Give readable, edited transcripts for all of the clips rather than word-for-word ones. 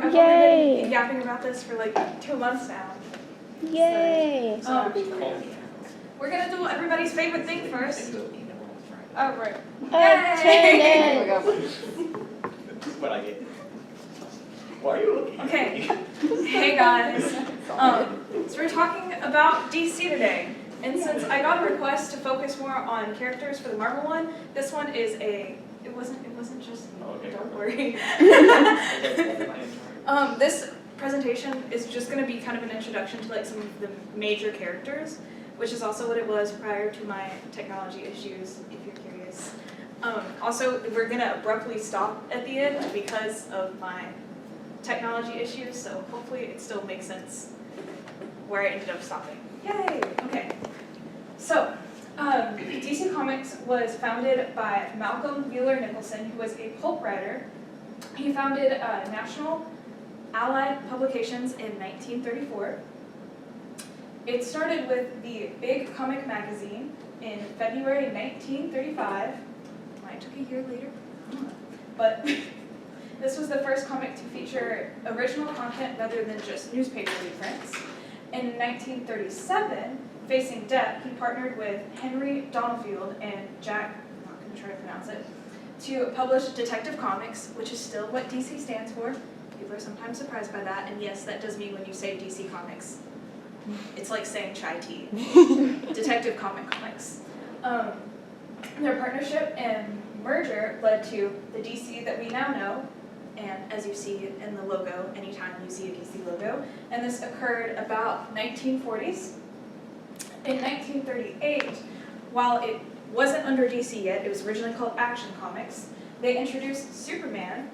I've only been yapping about this for like 2 months now. Yay! So, we're gonna do everybody's favorite thing first. Oh, right. Attendance! This is what I get. Why are you looking? Okay. Hey guys. So we're talking about DC today. And since I got a request to focus more on characters for the Marvel one, this one is it wasn't just Okay. don't worry. This presentation is just going to be kind of an introduction to like some of the major characters, which is also what it was prior to my technology issues, if you're curious. Also, we're going to abruptly stop at the end because of my technology issues, so hopefully it still makes sense where I ended up stopping. Yay! Okay. So, DC Comics was founded by Malcolm Wheeler Nicholson, who was a pulp writer. He founded National Allied Publications in 1934. It started with the Big Comic magazine in February 1935. Mine took a year later, but this was the first comic to feature original content rather than just newspaper reprints. In 1937, facing debt, he partnered with Henry Donalfield and Jack, I'm not going to try to pronounce it, to publish Detective Comics, which is still what DC stands for. People are sometimes surprised by that, and yes, that does mean when you say DC Comics. It's like saying chai tea. Detective Comics. Their partnership and merger led to the DC that we now know, and as you see in the logo, anytime you see a DC logo, and this occurred about 1940s. In 1938, while it wasn't under DC yet, it was originally called Action Comics, they introduced Superman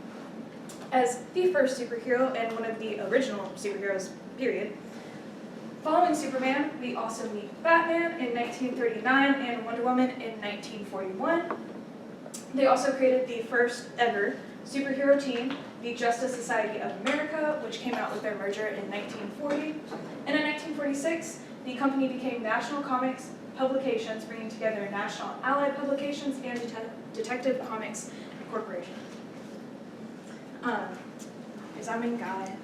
as the first superhero and one of the original superheroes, period. Following Superman, we also meet Batman in 1939 and Wonder Woman in 1941. They also created the first ever superhero team, the Justice Society of America, which came out with their merger in 1940. And in 1946, the company became National Comics Publications, bringing together National Allied Publications and Detective Comics Corporation. Here's our main guy.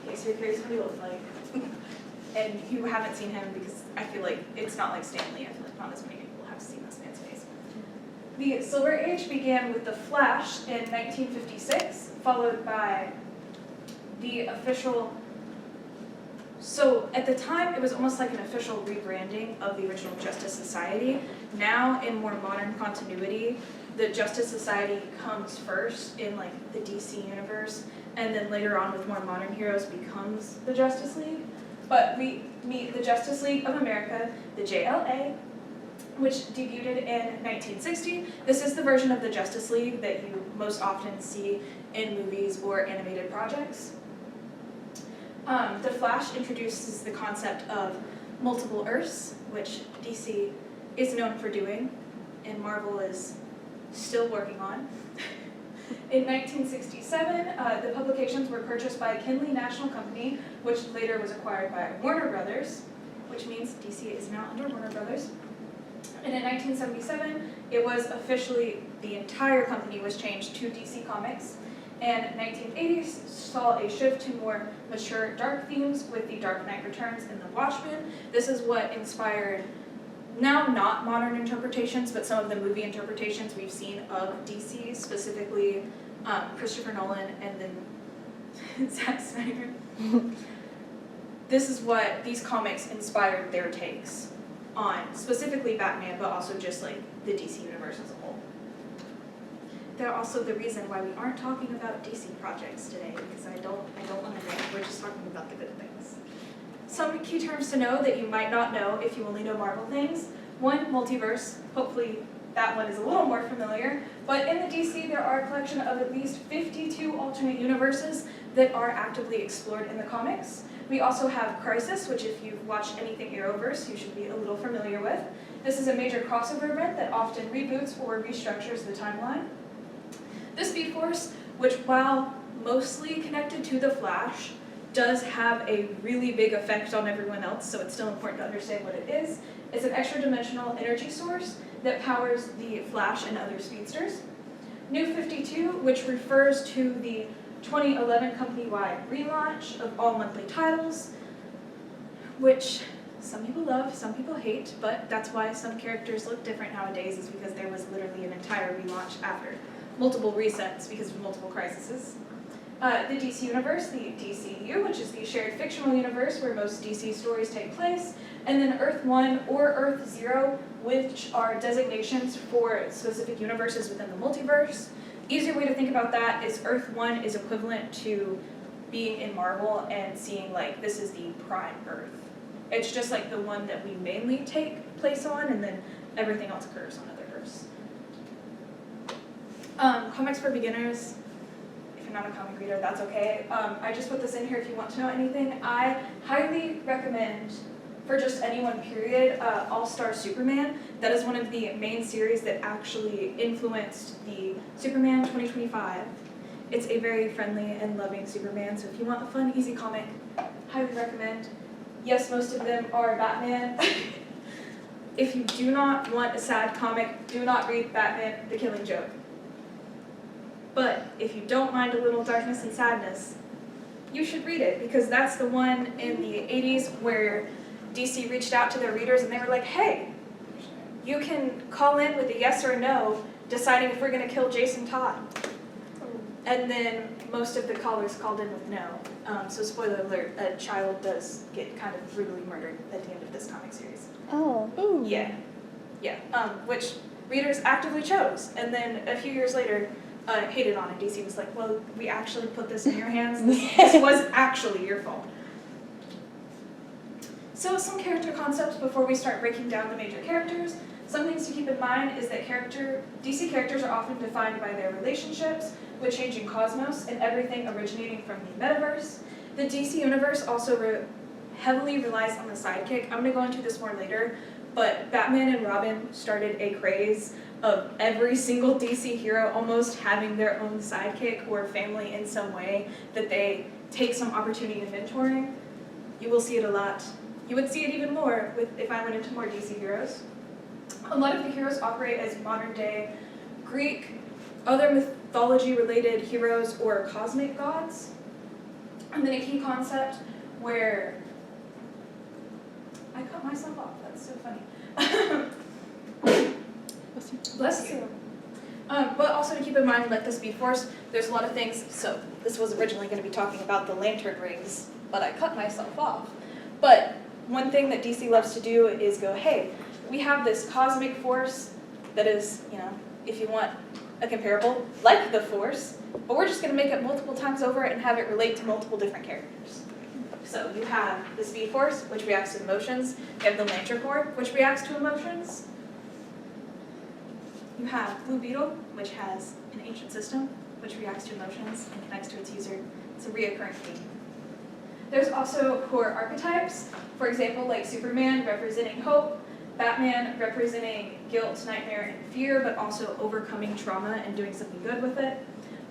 Okay, so you're curious what he looks like. And you haven't seen him because I feel like it's not like Stan Lee. I feel like not as many people have seen this man's face. The Silver Age began with The Flash in 1956, followed by the official. So at the time, it was almost like an official rebranding of the original Justice Society. Now, in more modern continuity, the Justice Society comes first in like the DC universe, and then later on with more modern heroes becomes the Justice League. But we meet the Justice League of America, the JLA, which debuted in 1960. This is the version of the Justice League that you most often see in movies or animated projects. The Flash introduces the concept of multiple Earths, which DC is known for doing, and Marvel is still working on. In 1967, the publications were purchased by Kinley National Company, which later was acquired by Warner Brothers, which means DC is now under Warner Brothers. And in 1977, it was officially, the entire company was changed to DC Comics. And 1980s saw a shift to more mature dark themes with The Dark Knight Returns and The Watchmen. This is what inspired, now not modern interpretations, but some of the movie interpretations we've seen of DC, specifically Christopher Nolan and then Zack Snyder. This is what these comics inspired their takes on, specifically Batman, but also just like the DC universe as a whole. They're also the reason why we aren't talking about DC projects today, because I don't want to rant. We're just talking about the good things. Some key terms to know that you might not know if you only know Marvel things. One, multiverse. Hopefully that one is a little more familiar. But in the DC, there are a collection of at least 52 alternate universes that are actively explored in the comics. We also have Crisis, which if you've watched anything Arrowverse, you should be a little familiar with. This is a major crossover event that often reboots or restructures the timeline. The Speed Force, which while mostly connected to the Flash, does have a really big effect on everyone else, so it's still important to understand what it is. It's an extra-dimensional energy source that powers the Flash and other speedsters. New 52, which refers to the 2011 company-wide relaunch of all monthly titles, which some people love, some people hate, but that's why some characters look different nowadays, is because there was literally an entire relaunch after multiple resets because of multiple crises. The DC Universe, the DCU, which is the shared fictional universe where most DC stories take place, and then Earth 1 or Earth 0, which are designations for specific universes within the multiverse. Easier way to think about that is Earth 1 is equivalent to being in Marvel and seeing like this is the prime Earth. It's just like the one that we mainly take place on, and then everything else occurs on other Earths. Comics for beginners. If you're not a comic reader, that's okay. I just put this in here if you want to know anything. I highly recommend, for just anyone period, All-Star Superman. That is one of the main series that actually influenced the Superman 2025. It's a very friendly and loving Superman, so if you want a fun, easy comic, highly recommend. Yes, most of them are Batman. If you do not want a sad comic, do not read Batman the Killing Joke. But if you don't mind a little darkness and sadness, you should read it, because that's the one in the 80s where DC reached out to their readers and they were like, hey, you can call in with a yes or a no, deciding if we're going to kill Jason Todd. And then most of the callers called in with no. So spoiler alert, a child does get kind of brutally murdered at the end of this comic series. Oh. Ooh. Yeah. Which readers actively chose. And then a few years later, hated on it. DC was like, well, we actually put this in your hands. This was actually your fault. So some character concepts before we start breaking down the major characters. Some things to keep in mind is that DC characters are often defined by their relationships with changing cosmos and everything originating from the metaverse. The DC universe also heavily relies on the sidekick. I'm going to go into this more later, but Batman and Robin started a craze of every single DC hero almost having their own sidekick or family in some way that they take some opportunity in mentoring. You will see it a lot. You would see it even more if I went into more DC heroes. A lot of the heroes operate as modern-day Greek, other mythology-related heroes, or cosmic gods. And then a key concept where... I cut myself off, that's so funny. Bless you. But also to keep in mind, let this be force, there's a lot of things. So this was originally going to be talking about the lantern rings, but I cut myself off. But one thing that DC loves to do is go, hey, we have this cosmic force that is, if you want a comparable, like the Force, but we're just going to make it multiple times over and have it relate to multiple different characters. So you have the Speed Force, which reacts to emotions. You have the Lantern Corps, which reacts to emotions. You have Blue Beetle, which has an ancient system, which reacts to emotions and connects to its user. It's a reoccurring theme. There's also core archetypes, for example, like Superman representing hope, Batman representing guilt, nightmare, and fear, but also overcoming trauma and doing something good with it.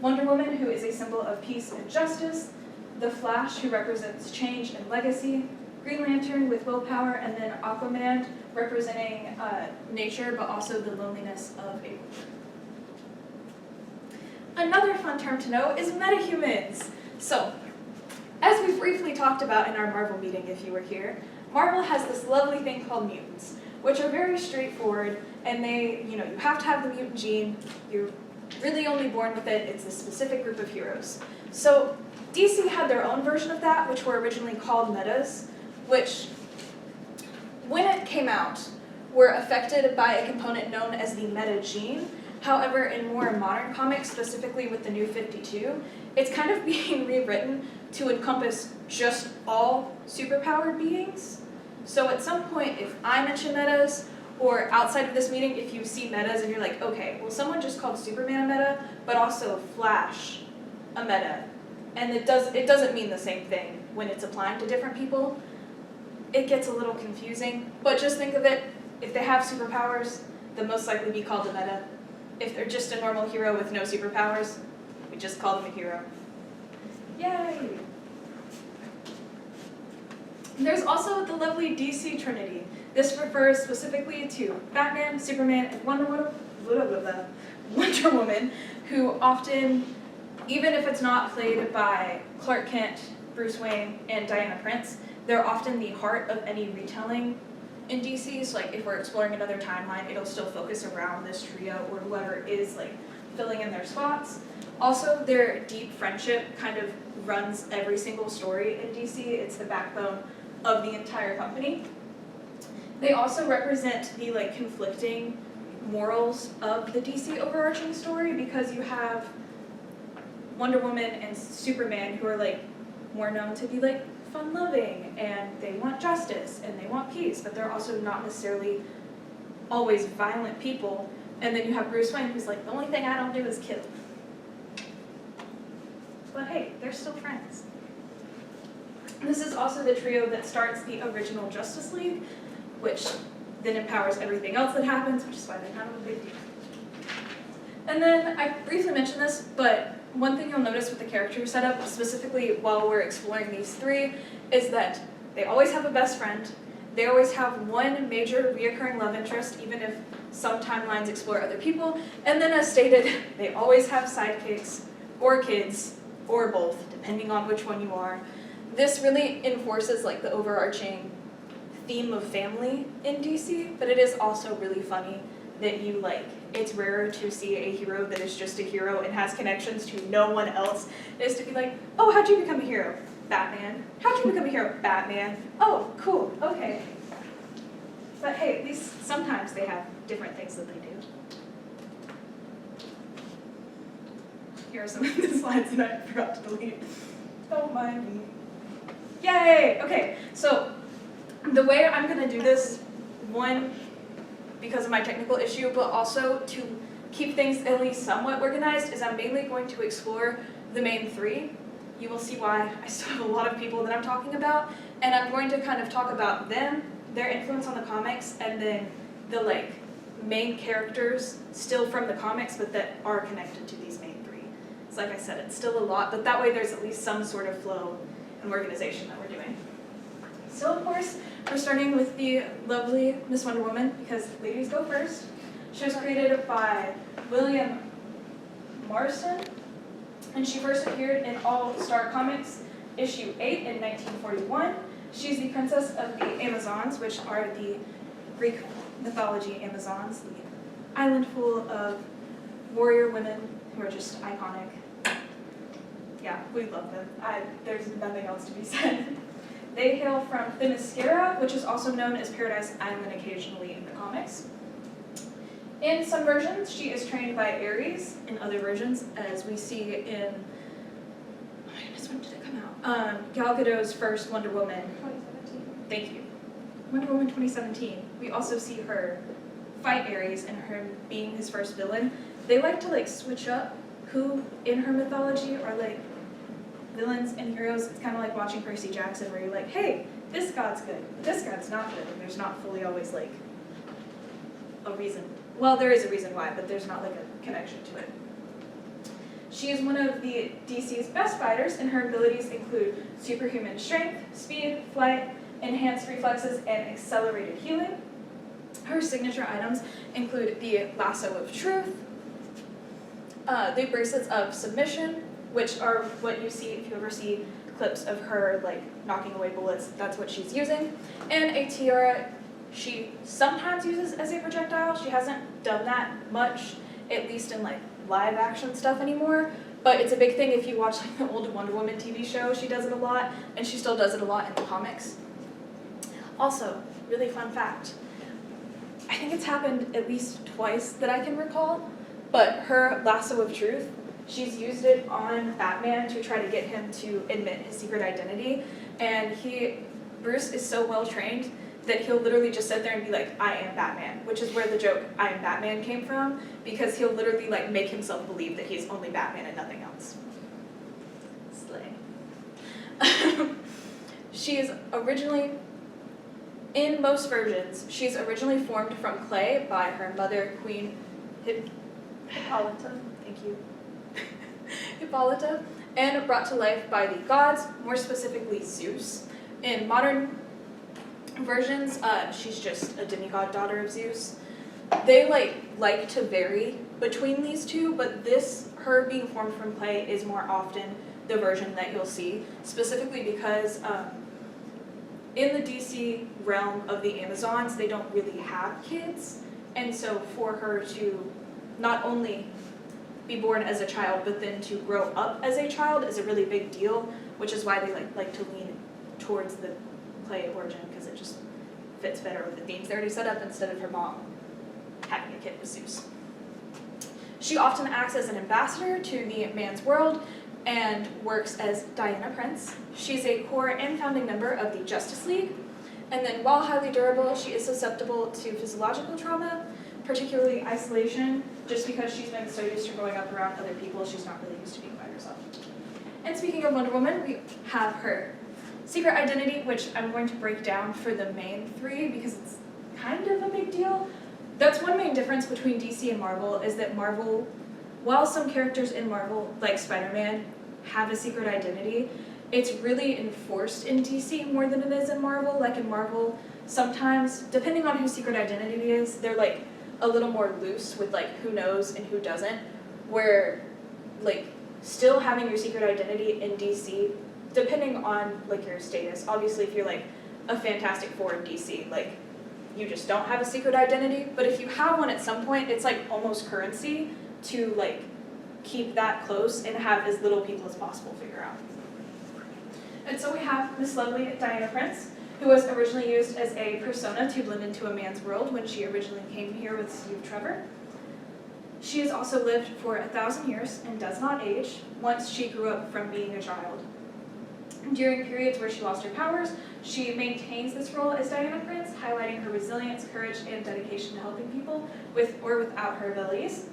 Wonder Woman, who is a symbol of peace and justice. The Flash, who represents change and legacy. Green Lantern with willpower, and then Aquaman representing nature, but also the loneliness of a woman. Another fun term to know is metahumans. So, as we briefly talked about in our Marvel meeting, if you were here, Marvel has this lovely thing called mutants, which are very straightforward, and they, you have to have the mutant gene. You're really only born with it. It's a specific group of heroes. So, DC had their own version of that, which were originally called metas, which, when it came out, were affected by a component known as the meta gene. However, in more modern comics, specifically with the New 52, it's kind of being rewritten to encompass just all superpowered beings. So at some point, if I mention metas, or outside of this meeting, if you see metas and you're like, okay, well, someone just called Superman a meta, but also Flash a meta, and it doesn't mean the same thing when it's applying to different people. It gets a little confusing, but just think of it, if they have superpowers, they'll most likely be called a meta. If they're just a normal hero with no superpowers, we just call them a hero. Yay! There's also the lovely DC Trinity. This refers specifically to Batman, Superman, and Wonder Woman, who often, even if it's not played by Clark Kent, Bruce Wayne, and Diana Prince, they're often the heart of any retelling in DC. So like if we're exploring another timeline, it'll still focus around this trio or whoever is like filling in their spots. Also, their deep friendship kind of runs every single story in DC. It's the backbone of the entire company. They also represent the like conflicting morals of the DC overarching story, because you have Wonder Woman and Superman who are like more known to be like fun-loving and they want justice and they want peace, but they're also not necessarily always violent people. And then you have Bruce Wayne who's like, the only thing I don't do is kill. But hey, they're still friends. This is also the trio that starts the original Justice League, which then empowers everything else that happens, which is why they're kind of a big deal. And then I briefly mentioned this, but one thing you'll notice with the character setup, specifically while we're exploring these three, is that they always have a best friend. They always have one major reoccurring love interest, even if some timelines explore other people. And then as stated, they always have sidekicks, or kids, or both, depending on which one you are. This really enforces like the overarching theme of family in DC, but it is also really funny that you like, it's rarer to see a hero that is just a hero and has connections to no one else, is to be like, oh, how'd you become a hero? Batman. How'd you become a hero? Batman. Oh, cool, okay. But hey, at least sometimes they have different things that they do. Here are some of the slides that I forgot to delete. Don't mind me. Yay! Okay, so the way I'm gonna do this, one, because of my technical issue, but also to keep things at least somewhat organized, is I'm mainly going to explore the main three. You will see why I still have a lot of people that I'm talking about, and I'm going to kind of talk about them, their influence on the comics, and then the like main characters still from the comics, but that are connected to these main three. So like I said, it's still a lot, but that way there's at least some sort of flow and organization that we're doing. So of course, we're starting with the lovely Miss Wonder Woman, because ladies go first. She was created by William Marston, and she first appeared in All-Star Comics issue 8 in 1941. She's the princess of the Amazons, which are the Greek mythology Amazons, the island full of warrior women who are just iconic. Yeah, we love them. There's nothing else to be said. They hail from Themyscira, which is also known as Paradise Island occasionally in the comics. In some versions, she is trained by Ares. In other versions, as we see in, oh my goodness, when did it come out? Gal Gadot's first Wonder Woman. 2017. Thank you. Wonder Woman 2017. We also see her fight Ares and her being his first villain. They like to like switch up who in her mythology are like villains and heroes. It's kind of like watching Percy Jackson, where you're like, hey, this god's good, this god's not good, and there's not fully always like a reason. Well, there is a reason why, but there's not like a connection to it. She is one of the DC's best fighters, and her abilities include superhuman strength, speed, flight, enhanced reflexes, and accelerated healing. Her signature items include the Lasso of Truth, the Bracelets of Submission, which are what you see if you ever see clips of her like knocking away bullets, that's what she's using, and a tiara she sometimes uses as a projectile. She hasn't done that much, at least in like live action stuff anymore, but it's a big thing if you watch like the old Wonder Woman TV show. She does it a lot, and she still does it a lot in the comics. Also, really fun fact, I think it's happened at least twice that I can recall, but her Lasso of Truth, she's used it on Batman to try to get him to admit his secret identity, and Bruce is so well trained that he'll literally just sit there and be like, I am Batman, which is where the joke I am Batman came from, because he'll literally like make himself believe that he's only Batman and nothing else. Slay. She is originally, in most versions, she's originally formed from clay by her mother, Queen Hippolyta, thank you. Hippolyta, and brought to life by the gods, more specifically Zeus. In modern versions, she's just a demigod daughter of Zeus. They like to vary between these two, but her being formed from clay is more often the version that you'll see, specifically because in the DC realm of the Amazons, they don't really have kids, and so for her to not only be born as a child, but then to grow up as a child is a really big deal, which is why they like to lean towards the clay origin, because it just fits better with the themes they already set up instead of her mom having a kid with Zeus. She often acts as an ambassador to the man's world and works as Diana Prince. She's a core and founding member of the Justice League, and then while highly durable, she is susceptible to physiological trauma, particularly isolation, just because she's been so used to growing up around other people, she's not really used to being by herself. And speaking of Wonder Woman, we have her secret identity, which I'm going to break down for the main three because it's kind of a big deal. That's one main difference between DC and Marvel, is that Marvel, while some characters in Marvel, like Spider-Man, have a secret identity, it's really enforced in DC more than it is in Marvel. Like in Marvel, sometimes, depending on whose secret identity is, they're like a little more loose with like who knows and who doesn't, where like still having your secret identity in DC, depending on like your status. Obviously, if you're like a Fantastic Four in DC, like you just don't have a secret identity, but if you have one at some point, it's like almost currency to like keep that close and have as little people as possible figure out. And so we have Miss Lovely Diana Prince, who was originally used as a persona to blend into a man's world when she originally came here with Steve Trevor. She has also lived for 1,000 years and does not age once she grew up from being a child. During periods where she lost her powers, she maintains this role as Diana Prince, highlighting her resilience, courage, and dedication to helping people with or without her abilities.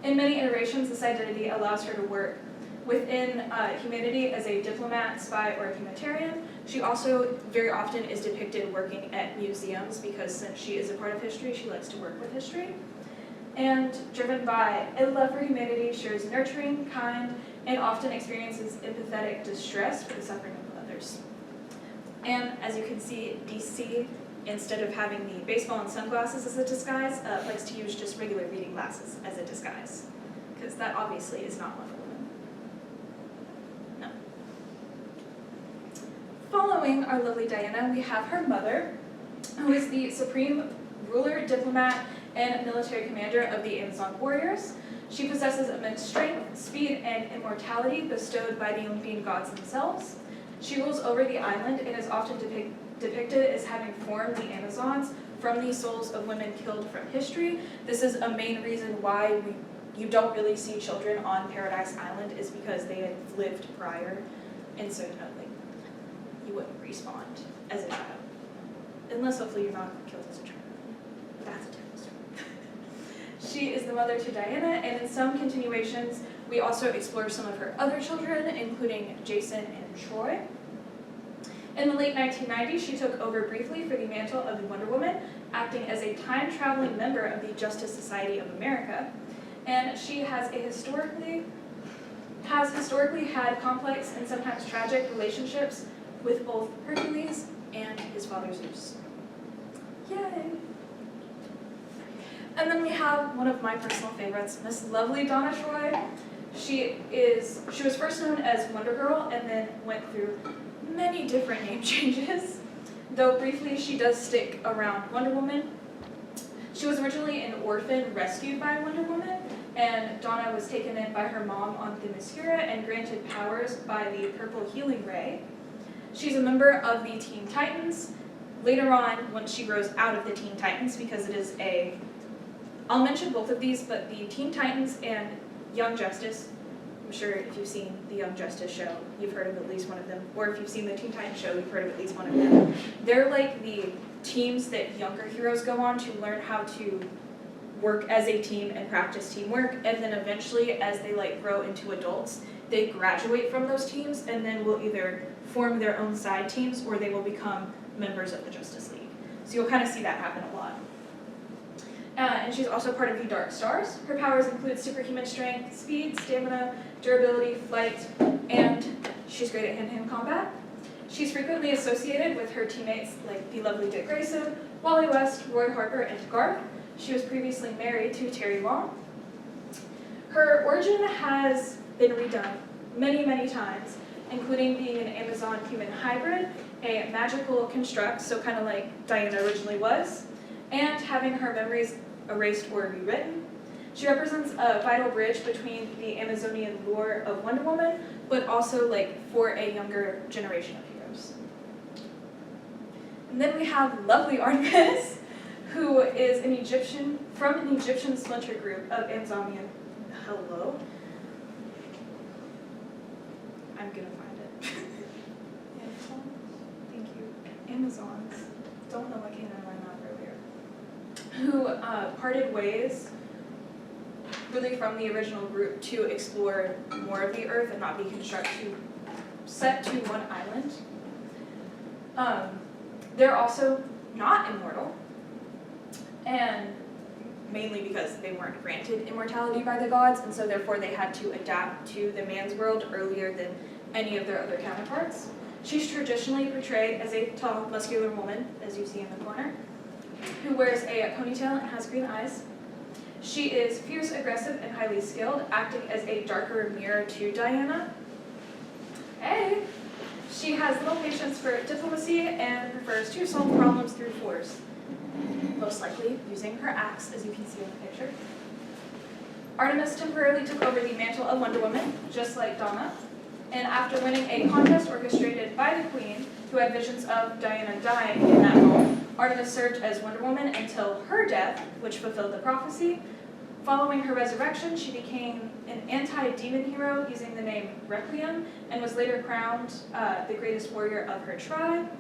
In many iterations, this identity allows her to work within humanity as a diplomat, spy, or a humanitarian. She also very often is depicted working at museums because since she is a part of history, she likes to work with history. And driven by a love for humanity, she is nurturing, kind, and often experiences empathetic distress for the suffering of others. And as you can see, DC, instead of having the baseball and sunglasses as a disguise, likes to use just regular reading glasses as a disguise, because that obviously is not Wonder Woman. No. Following our lovely Diana, we have her mother, who is the supreme ruler, diplomat, and military commander of the Amazon warriors. She possesses immense strength, speed, and immortality bestowed by the Olympian gods themselves. She rules over the island and is often depicted as having formed the Amazons from the souls of women killed from history. This is a main reason why you don't really see children on Paradise Island, is because they had lived prior, and so you wouldn't respawn as a child. Unless hopefully you're not killed as a child. That's a different story. She is the mother to Diana, and in some continuations, we also explore some of her other children, including Jason and Troy. In the late 1990s, she took over briefly for the mantle of the Wonder Woman, acting as a time-traveling member of the Justice Society of America. And she has historically had complex and sometimes tragic relationships with both Hercules and his father Zeus. Yay! And then we have one of my personal favorites, Miss Lovely Donna Troy. She was first known as Wonder Girl and then went through many different name changes, though briefly she does stick around Wonder Woman. She was originally an orphan rescued by Wonder Woman, and Donna was taken in by her mom on Themyscira and granted powers by the Purple Healing Ray. She's a member of the Teen Titans. Later on, when she grows out of the Teen Titans, because it is I'll mention both of these, but the Teen Titans and Young Justice, I'm sure if you've seen the Young Justice show, you've heard of at least one of them, or if you've seen the Teen Titans show, you've heard of at least one of them. They're like the teams that younger heroes go on to learn how to work as a team and practice teamwork, and then eventually, as they grow into adults, they graduate from those teams and then will either form their own side teams or they will become members of the Justice League. So you'll kind of see that happen a lot. And she's also part of the Dark Stars. Her powers include superhuman strength, speed, stamina, durability, flight, and she's great at hand-to-hand combat. She's frequently associated with her teammates like the lovely Dick Grayson, Wally West, Roy Harper, and Garth. She was previously married to Terry Long. Her origin has been redone many, many times, including being an Amazon-human hybrid, a magical construct, so kind of like Diana originally was, and having her memories erased or rewritten. She represents a vital bridge between the Amazonian lore of Wonder Woman, but also like for a younger generation of heroes. And then we have lovely Artemis, who is an Egyptian, from an Egyptian splinter group of Amazonian. Hello? I'm gonna find it. Amazons? Thank you. Amazons. Don't know what came in my mouth earlier. Who parted ways really from the original group to explore more of the Earth and not be set to one island. They're also not immortal, and mainly because they weren't granted immortality by the gods, and so therefore they had to adapt to the man's world earlier than any of their other counterparts. She's traditionally portrayed as a tall, muscular woman, as you see in the corner, who wears a ponytail and has green eyes. She is fierce, aggressive, and highly skilled, acting as a darker mirror to Diana. Hey! She has little patience for diplomacy and prefers to solve problems through force, most likely using her axe, as you can see in the picture. Artemis temporarily took over the mantle of Wonder Woman, just like Donna, and after winning a contest orchestrated by the Queen, who had visions of Diana dying in that home, Artemis served as Wonder Woman until her death, which fulfilled the prophecy. Following her resurrection, she became an anti-demon hero using the name Requiem, and was later crowned the greatest warrior of her tribe.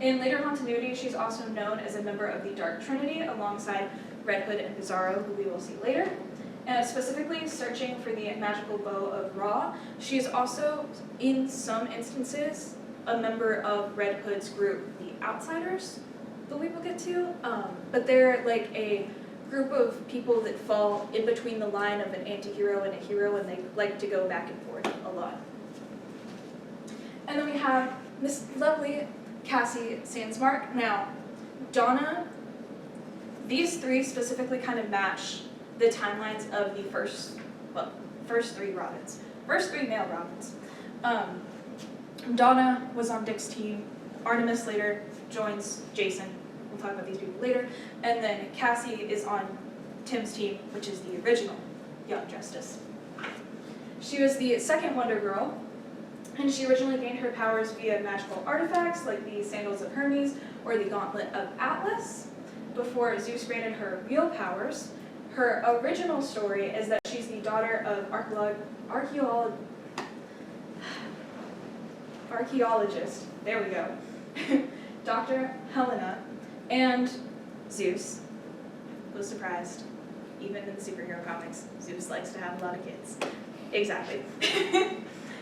In later continuity, she's also known as a member of the Dark Trinity, alongside Red Hood and Bizarro, who we will see later. And specifically searching for the magical bow of Ra, she is also, in some instances, a member of Red Hood's group, the Outsiders, that we will get to. But they're like a group of people that fall in between the line of an anti-hero and a hero, and they like to go back and forth a lot. And then we have Miss Lovely Cassie Sandsmark. Now, Donna, these three specifically kind of match the timelines of the first three Robins. First three male Robins. Donna was on Dick's team. Artemis later joins Jason. We'll talk about these people later. And then Cassie is on Tim's team, which is the original Young Justice. She was the second Wonder Girl, and she originally gained her powers via magical artifacts like the Sandals of Hermes or the Gauntlet of Atlas, before Zeus granted her real powers. Her original story is that she's the daughter of archaeologist, there we go, Dr. Helena, and Zeus. Was surprised. Even in the superhero comics, Zeus likes to have a lot of kids. Exactly.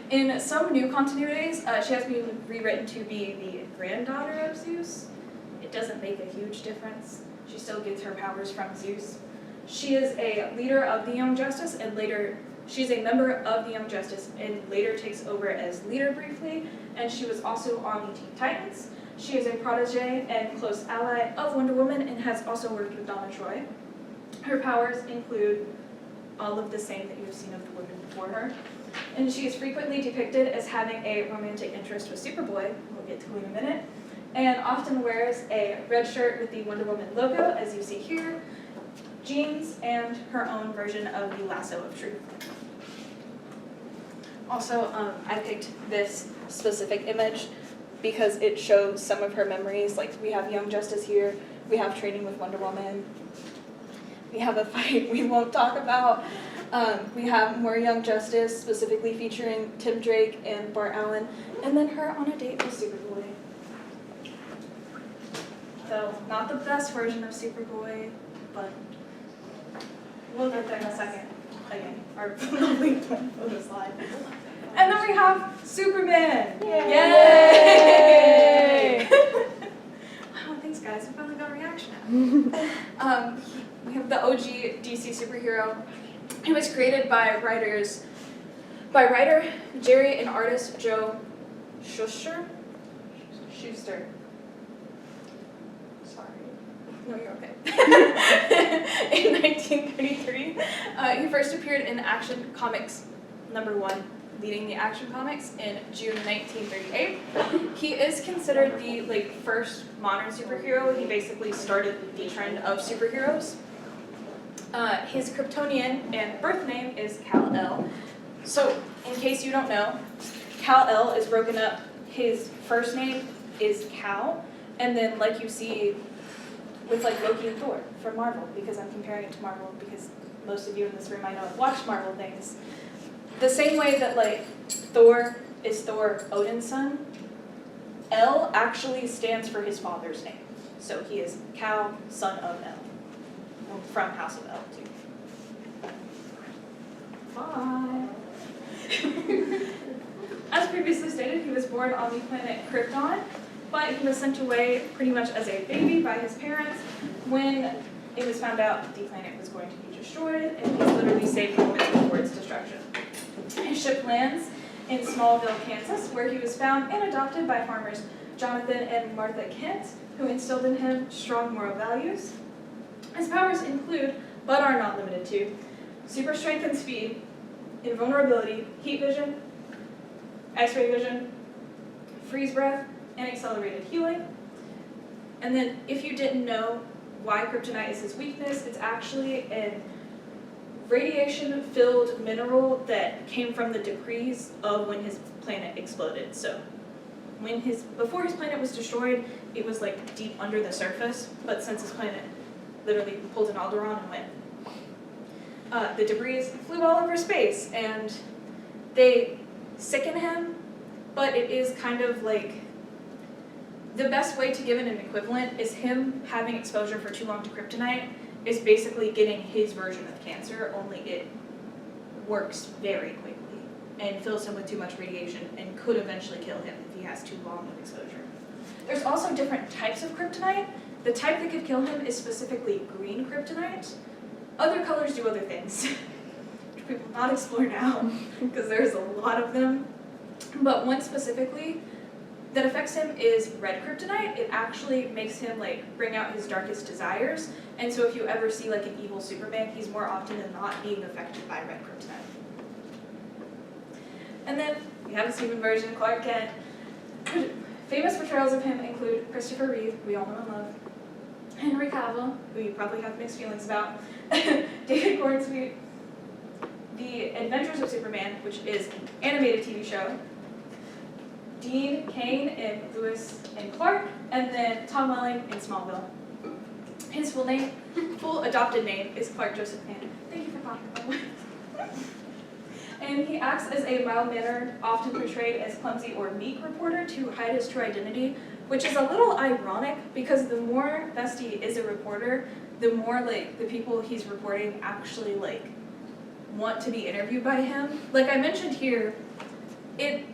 In some new continuities, she has been rewritten to be the granddaughter of Zeus. It doesn't make a huge difference. She still gets her powers from Zeus. She is a leader of the Young Justice, and later, she's a member of the Young Justice, and later takes over as leader briefly, and she was also on the Teen Titans. She is a protege and close ally of Wonder Woman, and has also worked with Donna Troy. Her powers include all of the same that you have seen of the women before her, and she is frequently depicted as having a romantic interest with Superboy, we'll get to in a minute, and often wears a red shirt with the Wonder Woman logo, as you see here, jeans, and her own version of the Lasso of Truth. Also, I picked this specific image because it shows some of her memories. Like, we have Young Justice here, we have training with Wonder Woman, we have a fight we won't talk about, we have more Young Justice, specifically featuring Tim Drake and Bart Allen, and then her on a date with Superboy. So, not the best version of Superboy, but we'll get there in a second. Again, our lovely photo slide. And then we have Superman! Yay! Yay! Wow, thanks guys, we finally got a reaction out. We have the OG DC superhero, who was created by writer Jerry and artist Joe Shuster. Sorry. No, you're okay. In 1933, he first appeared in Action Comics #1, leading the Action Comics in June 1938. He is considered the first modern superhero. He basically started the trend of superheroes. His Kryptonian and birth name is Kal-El. So, in case you don't know, Kal-El is broken up. His first name is Kal, and then like you see with Loki and Thor from Marvel, because I'm comparing it to Marvel because most of you in this room I know have watched Marvel things. The same way that Thor is Thor, Odin's son, El actually stands for his father's name. So he is Kal, son of El, from House of El too. Bye. As previously stated, he was born on the planet Krypton, but he was sent away pretty much as a baby by his parents when it was found out the planet was going to be destroyed, and he's literally saved moments before its destruction. His ship lands in Smallville, Kansas, where he was found and adopted by farmers Jonathan and Martha Kent, who instilled in him strong moral values. His powers include, but are not limited to, super strength and speed, invulnerability, heat vision, X-ray vision, freeze breath, and accelerated healing. And then, if you didn't know why kryptonite is his weakness, it's actually a radiation-filled mineral that came from the debris of when his planet exploded. So, before his planet was destroyed, it was deep under the surface, but since his planet literally pulled an Alderaan and went, the debris flew all over space, and they sicken him, but it is kind of the best way to give it an equivalent is him having exposure for too long to kryptonite is basically getting his version of cancer, only it works very quickly and fills him with too much radiation and could eventually kill him if he has too long of exposure. There's also different types of kryptonite. The type that could kill him is specifically green kryptonite. Other colors do other things, which we will not explore now because there's a lot of them. But one specifically that affects him is red kryptonite. It actually makes him bring out his darkest desires. And so if you ever see an evil Superman, he's more often than not being affected by red kryptonite. And then we have a Steven version, Clark Kent. Famous portrayals of him include Christopher Reeve, we all know and love, Henry Cavill, who you probably have mixed feelings about, David Cornsweet, The Adventures of Superman, which is an animated TV show, Dean Cain in Lewis and Clark, and then Tom Welling in Smallville. His full adopted name is Clark Joseph Mann. Thank you for talking. And he acts as a mild-mannered, often portrayed as clumsy or meek reporter to hide his true identity, which is a little ironic because the more Bestie is a reporter, the more the people he's reporting actually want to be interviewed by him. Like I mentioned here, in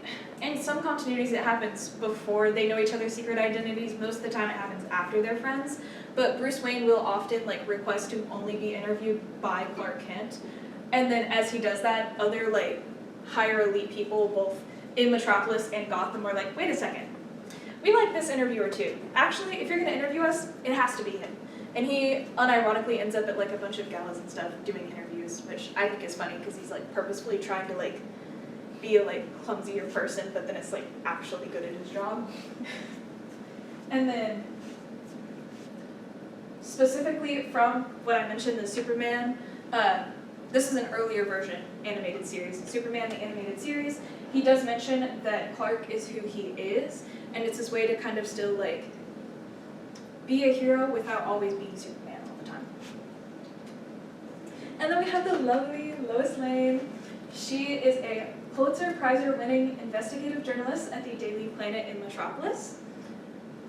some continuities it happens before they know each other's secret identities. Most of the time it happens after they're friends. But Bruce Wayne will often request to only be interviewed by Clark Kent. And then as he does that, other higher elite people, both in Metropolis and Gotham, are wait a second, we like this interviewer too. Actually, if you're gonna interview us, it has to be him. And he unironically ends up at a bunch of galas and stuff doing interviews, which I think is funny because he's purposefully trying to be a clumsier person, but then it's actually good at his job. And then specifically from what I mentioned, the Superman, this is an earlier version animated series. Superman, the animated series, he does mention that Clark is who he is, and it's his way to kind of still be a hero without always being Superman all the time. And then we have the lovely Lois Lane. She is a Pulitzer Prize-winning investigative journalist at the Daily Planet in Metropolis,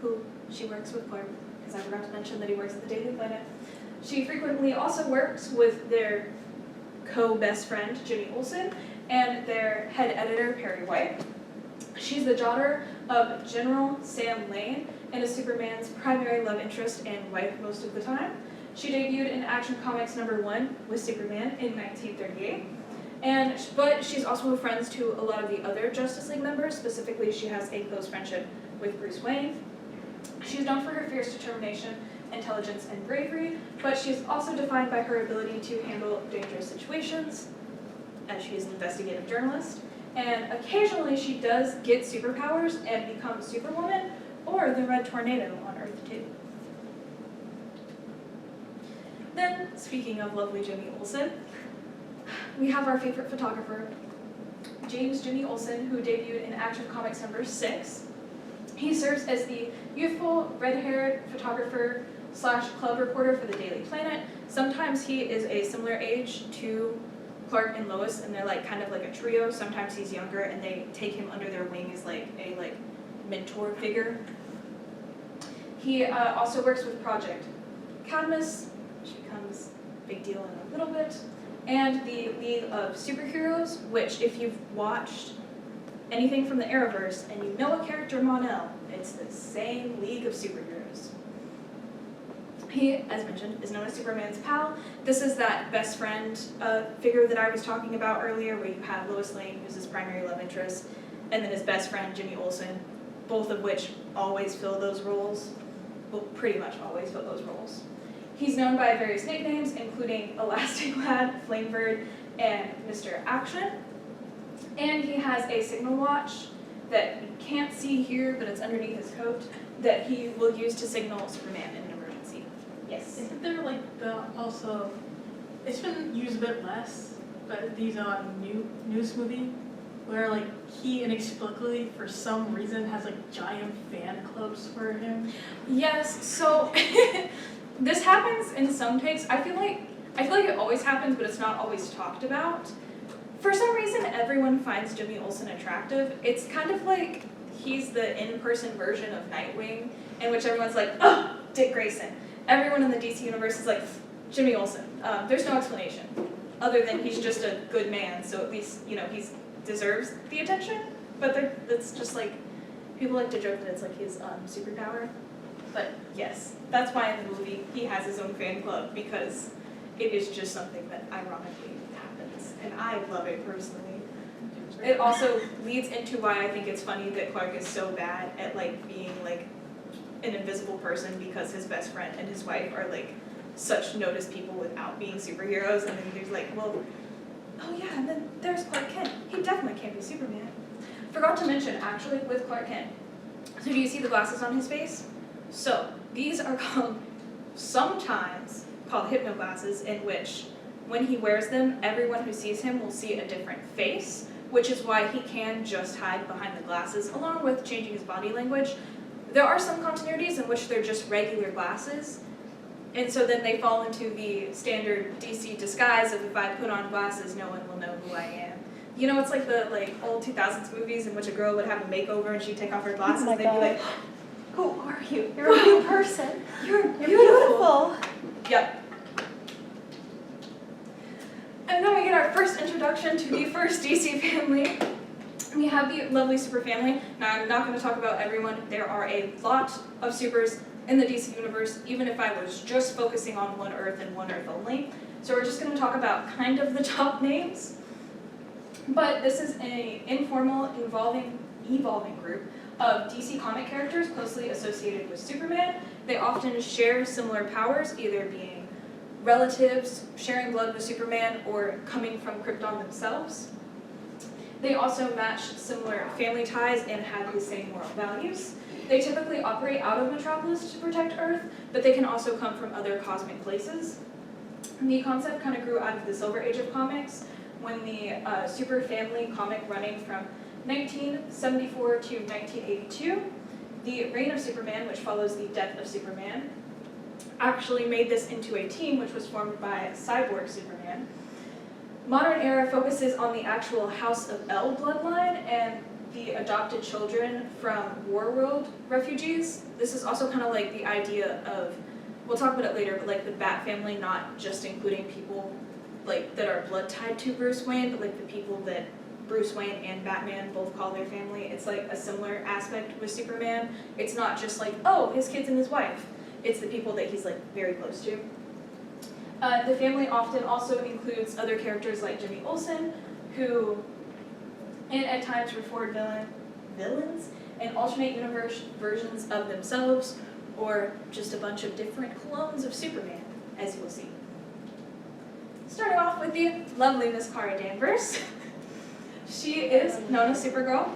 who she works with Clark, because I forgot to mention that he works at the Daily Planet. She frequently also works with their co-best friend, Jimmy Olsen, and their head editor, Perry White. She's the daughter of General Sam Lane and is Superman's primary love interest and wife most of the time. She debuted in Action Comics #1 with Superman in 1938. But she's also friends to a lot of the other Justice League members. Specifically, she has a close friendship with Bruce Wayne. She's known for her fierce determination intelligence, and bravery, but she's also defined by her ability to handle dangerous situations, as she is an investigative journalist. And occasionally she does get superpowers and become Superwoman or the Red Tornado on Earth too. Then, speaking of lovely Jimmy Olsen, we have our favorite photographer, James Jimmy Olsen, who debuted in Action Comics number 6. He serves as the youthful, red-haired photographer / club reporter for the Daily Planet. Sometimes he is a similar age to Clark and Lois, and they're like kind of like a trio. Sometimes he's younger, and they take him under their wing as like a mentor figure. He also works with Project Cadmus, which becomes a big deal in a little bit, and the League of Superheroes, which if you've watched anything from the Arrowverse and you know a character Mon-El, it's the same League of Superheroes. He, as mentioned, is known as Superman's pal. This is that best friend figure that I was talking about earlier, where you have Lois Lane, who's his primary love interest, and then his best friend, Jimmy Olsen, both of which always fill those roles. Well, pretty much always fill those roles. He's known by various nicknames, including Elastic Lad, Flamebird, and Mr. Action. And he has a signal watch that you can't see here, but it's underneath his coat, that he will use to signal Superman in an emergency. Yes? Isn't there like also, it's been used a bit less, but these news movie where like he inexplicably for some reason has like giant fan clubs for him? Yes, so this happens in some takes. I feel like it always happens, but it's not always talked about. For some reason, everyone finds Jimmy Olsen attractive. It's kind of like he's the in-person version of Nightwing, in which everyone's like, oh, Dick Grayson. Everyone in the DC universe is like, Jimmy Olsen. There's no explanation, other than he's just a good man, so at least, he deserves the attention. But it's just like, people like to joke that it's like his superpower. But yes, that's why in the movie he has his own fan club, because it is just something that ironically happens, and I love it personally. It also leads into why I think it's funny that Clark is so bad at being an invisible person, because his best friend and his wife are such noticed people without being superheroes, and then there's oh yeah, and then there's Clark Kent. He definitely can't be Superman. Forgot to mention, actually, with Clark Kent. So do you see the glasses on his face? So these are sometimes called hypno glasses, in which when he wears them, everyone who sees him will see a different face, which is why he can just hide behind the glasses, along with changing his body language. There are some continuities in which they're just regular glasses, and so then they fall into the standard DC disguise of, if I put on glasses, no one will know who I am. It's like the old 2000s movies in which a girl would have a makeover and she'd take off her glasses and they'd be like, who are you? You're a new person. You're beautiful. Beautiful. Yep. And then we get our first introduction to the first DC family. We have the lovely super family. Now, I'm not going to talk about everyone. There are a lot of supers in the DC universe, even if I was just focusing on one Earth and one Earth only. So we're just going to talk about kind of the top names. But this is an informal, evolving group of DC comic characters closely associated with Superman. They often share similar powers, either being relatives, sharing blood with Superman, or coming from Krypton themselves. They also match similar family ties and have the same moral values. They typically operate out of Metropolis to protect Earth, but they can also come from other cosmic places. And the concept kind of grew out of the Silver Age of comics, when the Super Family comic running from 1974 to 1982, The Reign of Superman, which follows the death of Superman, actually made this into a team which was formed by Cyborg Superman. Modern Era focuses on the actual House of L bloodline and the adopted children from Warworld refugees. This is also kind of like the idea of, we'll talk about it later, but the Bat family, not just including people that are blood tied to Bruce Wayne, but the people that Bruce Wayne and Batman both call their family. It's a similar aspect with Superman. It's not just oh, his kids and his wife. It's the people that he's very close to. The family often also includes other characters like Jimmy Olsen, who, and at times reformed villains and alternate universe versions of themselves, or just a bunch of different clones of Superman, as you will see. Starting off with the lovely Miss Kara Danvers. She is known as Supergirl.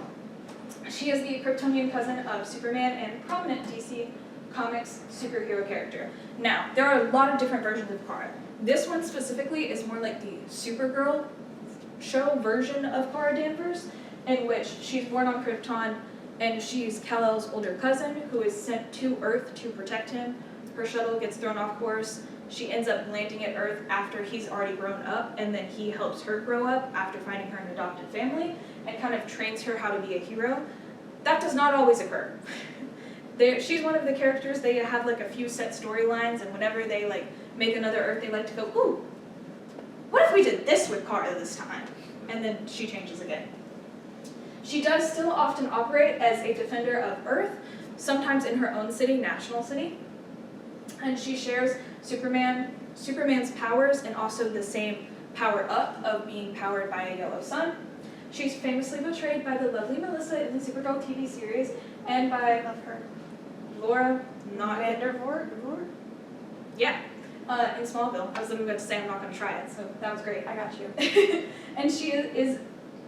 She is the Kryptonian cousin of Superman and prominent DC Comics superhero character. Now, there are a lot of different versions of Kara. This one specifically is more like the Supergirl show version of Kara Danvers, in which she's born on Krypton and she's Kal-El's older cousin who is sent to Earth to protect him. Her shuttle gets thrown off course. She ends up landing at Earth after he's already grown up, and then he helps her grow up after finding her an adopted family and kind of trains her how to be a hero. That does not always occur. She's one of the characters, they have like a few set storylines, and whenever they like make another Earth, they like to go, ooh, what if we did this with Kara this time? And then she changes again. She does still often operate as a defender of Earth, sometimes in her own city, National City. And she shares Superman's powers and also the same power-up of being powered by a yellow sun. She's famously portrayed by the lovely Melissa in the Supergirl TV series and by Laura Vandervoort. Yeah, in Smallville. I was literally about to say I'm not going to try it, so that was great. I got you. And she is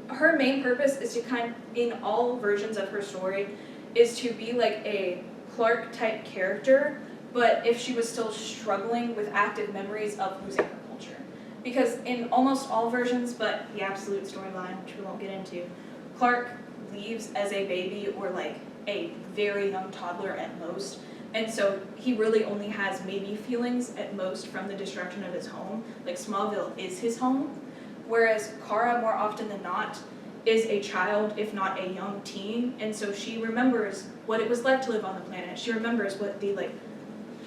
her main purpose is to in all versions of her story, is to be like a Clark-type character, but if she was still struggling with active memories of losing her culture. Because in almost all versions, but the absolute storyline, which we won't get into, Clark leaves as a baby or like a very young toddler at most, and so he really only has maybe feelings at most from the destruction of his home. Like Smallville is his home, whereas Kara, more often than not, is a child, if not a young teen, and so she remembers what it was like to live on the planet. She remembers what the like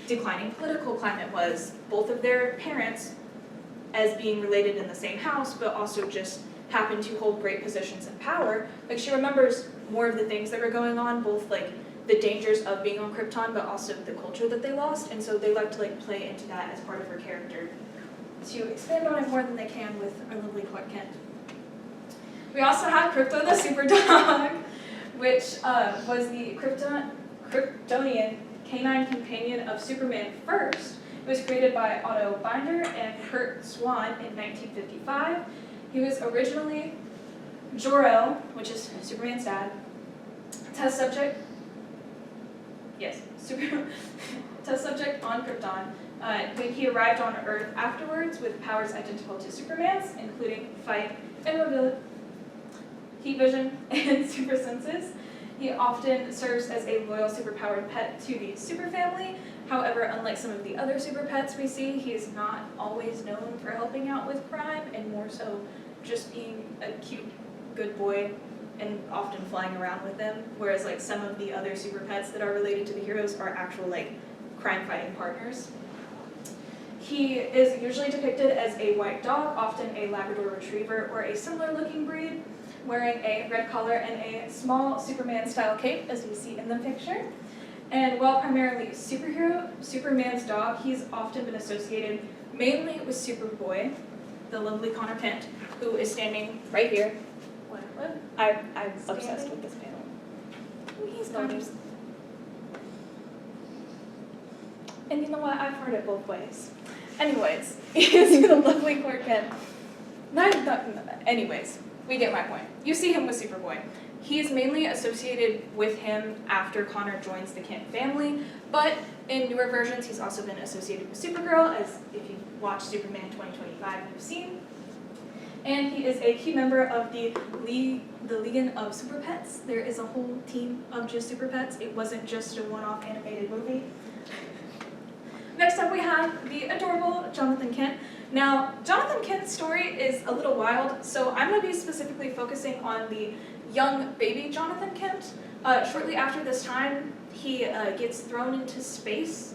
declining political climate was, both of their parents as being related in the same house, but also just happened to hold great positions of power. Like she remembers more of the things that were going on, both like the dangers of being on Krypton, but also the culture that they lost, and so they like to like play into that as part of her character to expand on it more than they can with our lovely Clark Kent. We also have Krypto the Super Dog, which was the Kryptonian canine companion of Superman first. It was created by Otto Binder and Kurt Swan in 1955. He was originally Jor-El, which is Superman's dad, test subject on Krypton. When he arrived on Earth afterwards with powers identical to Superman's, including fight and mobility, heat vision, and super senses. He often serves as a loyal superpowered pet to the super family. However, unlike some of the other super pets we see, he is not always known for helping out with crime, and more so just being a cute, good boy and often flying around with them. Whereas like some of the other super pets that are related to the heroes are actual like crime-fighting partners. He is usually depicted as a white dog, often a Labrador Retriever or a similar looking breed, wearing a red collar and a small Superman-style cape, as you see in the picture. And while primarily Superman's dog, he's often been associated mainly with Superboy, the lovely Connor Kent, who is standing right here. What? I'm obsessed with this panel. He's gorgeous. And you know what? I've heard it both ways. Anyways, he's the lovely Clark Kent. Anyways, we get my point. You see him with Superboy. He is mainly associated with him after Connor joins the Kent family, but in newer versions, he's also been associated with Supergirl, as if you watch Superman 2025, you've seen. And he is a key member of the Legion of Super Pets. There is a whole team of just Super Pets. It wasn't just a one-off animated movie. Next up, we have the adorable Jonathan Kent. Now, Jonathan Kent's story is a little wild, so I'm going to be specifically focusing on the young baby Jonathan Kent. Shortly after this time, he gets thrown into space,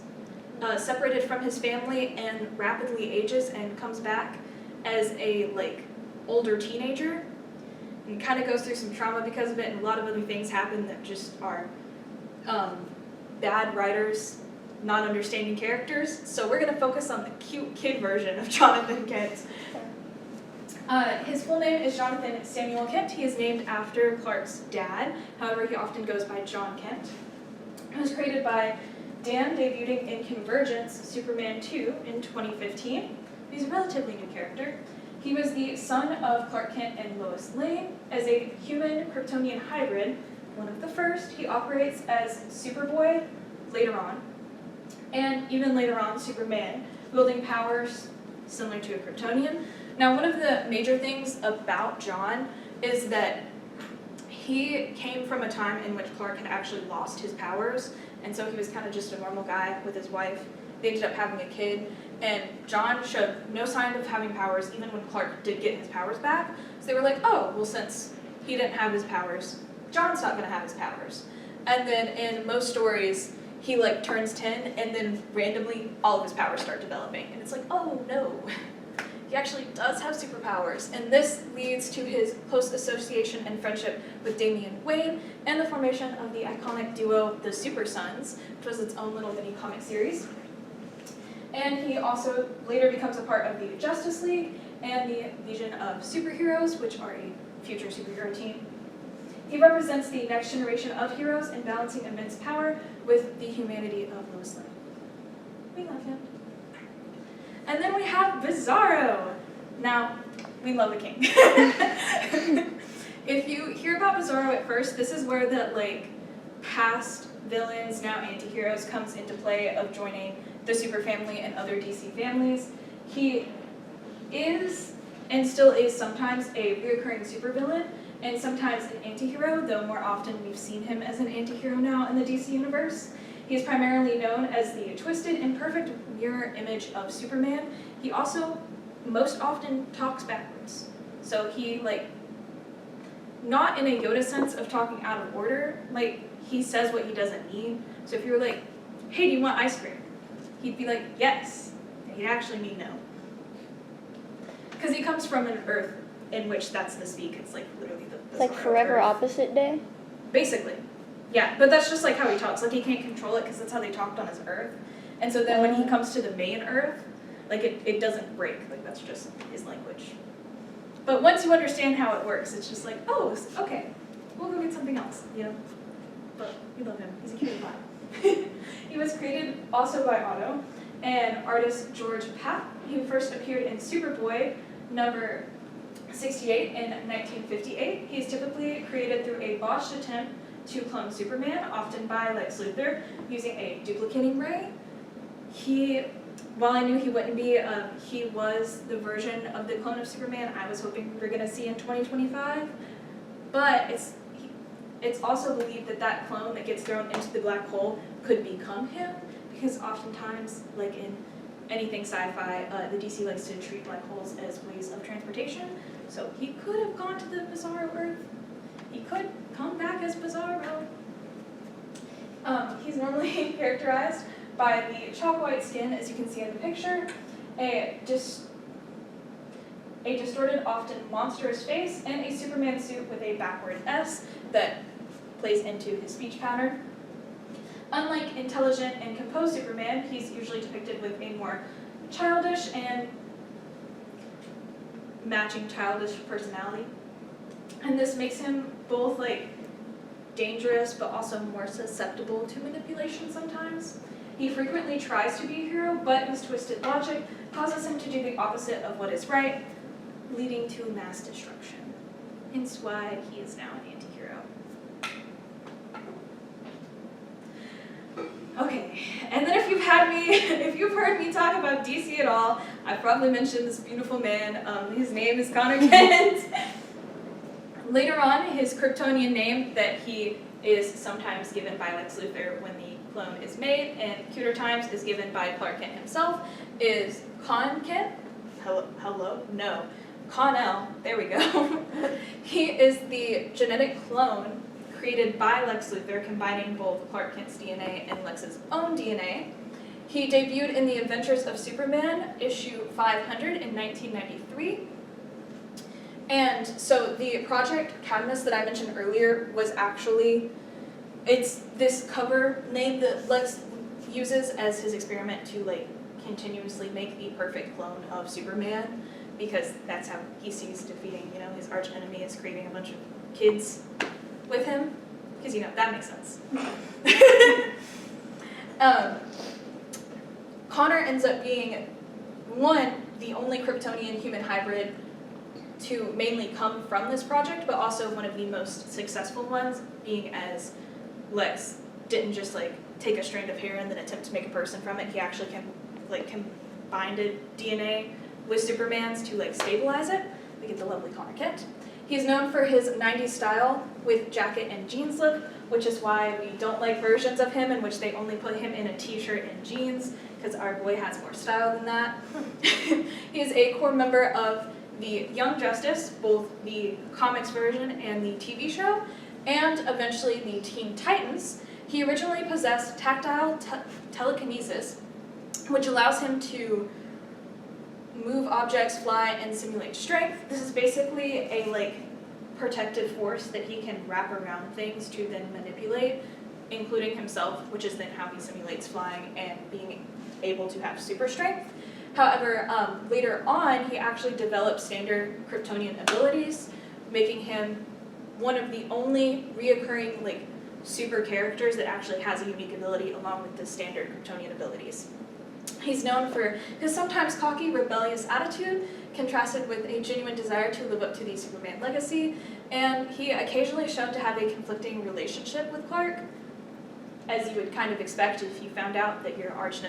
separated from his family, and rapidly ages and comes back as a older teenager, and kind of goes through some trauma because of it, and a lot of other things happen that just are bad writers not understanding characters. So we're going to focus on the cute kid version of Jonathan Kent. His full name is Jonathan Samuel Kent. He is named after Clark's dad. However, he often goes by John Kent. It was created by Dan debuting in Convergence Superman 2 in 2015. He's a relatively new character. He was the son of Clark Kent and Lois Lane. As a human Kryptonian hybrid, one of the first, he operates as Superboy later on, and even later on Superman, wielding powers similar to a Kryptonian. Now, one of the major things about John is that he came from a time in which Clark had actually lost his powers, and so he was kind of just a normal guy with his wife. They ended up having a kid, and John showed no sign of having powers even when Clark did get his powers back. So they were like, oh, well, since he didn't have his powers, John's not going to have his powers. And then in most stories, he like turns 10, and then randomly all of his powers start developing. And it's like, oh no, he actually does have superpowers. And this leads to his close association and friendship with Damian Wayne and the formation of the iconic duo, the Super Sons, which was its own little mini comic series. And he also later becomes a part of the Justice League and the Legion of Superheroes, which are a future superhero team. He represents the next generation of heroes in balancing immense power with the humanity of Lois Lane. We love him. And then we have Bizarro. Now, we love the king. If you hear about Bizarro at first, this is where the like past villains, now anti-heroes, comes into play of joining the Super Family and other DC families. He is, and still is sometimes, a recurring supervillain, and sometimes an anti-hero, though more often we've seen him as an anti-hero now in the DC universe. He is primarily known as the twisted and perfect mirror image of Superman. He also most often talks backwards. So he, like, not in a Yoda sense of talking out of order, like, he says what he doesn't need. So if you were like, hey, do you want ice cream? He'd be like, yes. And he'd actually mean no. Because he comes from an Earth in which that's the speak. It's like literally the It's like forever Earth. opposite day. Basically. Yeah, but that's just like how he talks. Like, he can't control it because that's how they talked on his Earth. And so then when he comes to the main Earth, like, it doesn't break. Like, that's just his language. But once you understand how it works, it's just like, oh, okay, we'll go get something else, you know? But we love him. He's a cute pie. He was created also by Otto and artist George Papp, who first appeared in Superboy number 68 in 1958. He's typically created through a botched attempt to clone Superman, often by Lex Luthor, using a duplicating ray. While I knew he wouldn't be, he was the version of the clone of Superman I was hoping we were going to see in 2025. But it's also believed that that clone that gets thrown into the black hole could become him, because oftentimes, like in anything sci-fi, the DC likes to treat black holes as ways of transportation. So he could have gone to the Bizarro Earth. He could come back as Bizarro. He's normally characterized by the chalk white skin, as you can see in the picture, a distorted, often monstrous face, and a Superman suit with a backward S that plays into his speech pattern. Unlike intelligent and composed Superman, he's usually depicted with a more childish and matching childish personality. And this makes him both like dangerous but also more susceptible to manipulation sometimes. He frequently tries to be a hero, but his twisted logic causes him to do the opposite of what is right, leading to mass destruction. Hence why he is now an anti-hero. Okay, and then if you've heard me talk about DC at all, I've probably mentioned this beautiful man. His name is Connor Kent. Later on, his Kryptonian name that he is sometimes given by Lex Luthor when the clone is made, and cuter times is given by Clark Kent himself, is Con Kent. No. Con-El, there we go. He is the genetic clone created by Lex Luthor, combining both Clark Kent's DNA and Lex's own DNA. He debuted in The Adventures of Superman, issue 500 in 1993. And so the Project Cadmus that I mentioned earlier was actually, it's this cover name that Lex uses as his experiment to like continuously make the perfect clone of Superman, because that's how he sees defeating, you know, his arch enemy is creating a bunch of kids with him, because, you know, that makes sense. Connor ends up being, one, the only Kryptonian human hybrid to mainly come from this project, but also one of the most successful ones, being as Lex didn't just like take a strand of hair and then attempt to make a person from it. He actually can like combine DNA with Superman's to like stabilize it. We get the lovely Connor Kent. He's known for his 90s style with jacket and jeans look, which is why we don't like versions of him in which they only put him in a t-shirt and jeans, because our boy has more style than that. He is a core member of the Young Justice, both the comics version and the TV show, and eventually the Teen Titans. He originally possessed tactile telekinesis, which allows him to move objects, fly, and simulate strength. This is basically a like protective force that he can wrap around things to then manipulate, including himself, which is then how he simulates flying and being able to have super strength. However, later on, he actually developed standard Kryptonian abilities, making him one of the only reoccurring like super characters that actually has a unique ability along with the standard Kryptonian abilities. He's known for his sometimes cocky, rebellious attitude, contrasted with a genuine desire to live up to the Superman legacy, and he occasionally shown to have a conflicting relationship with Clark, as you would kind of expect if you found out that your arch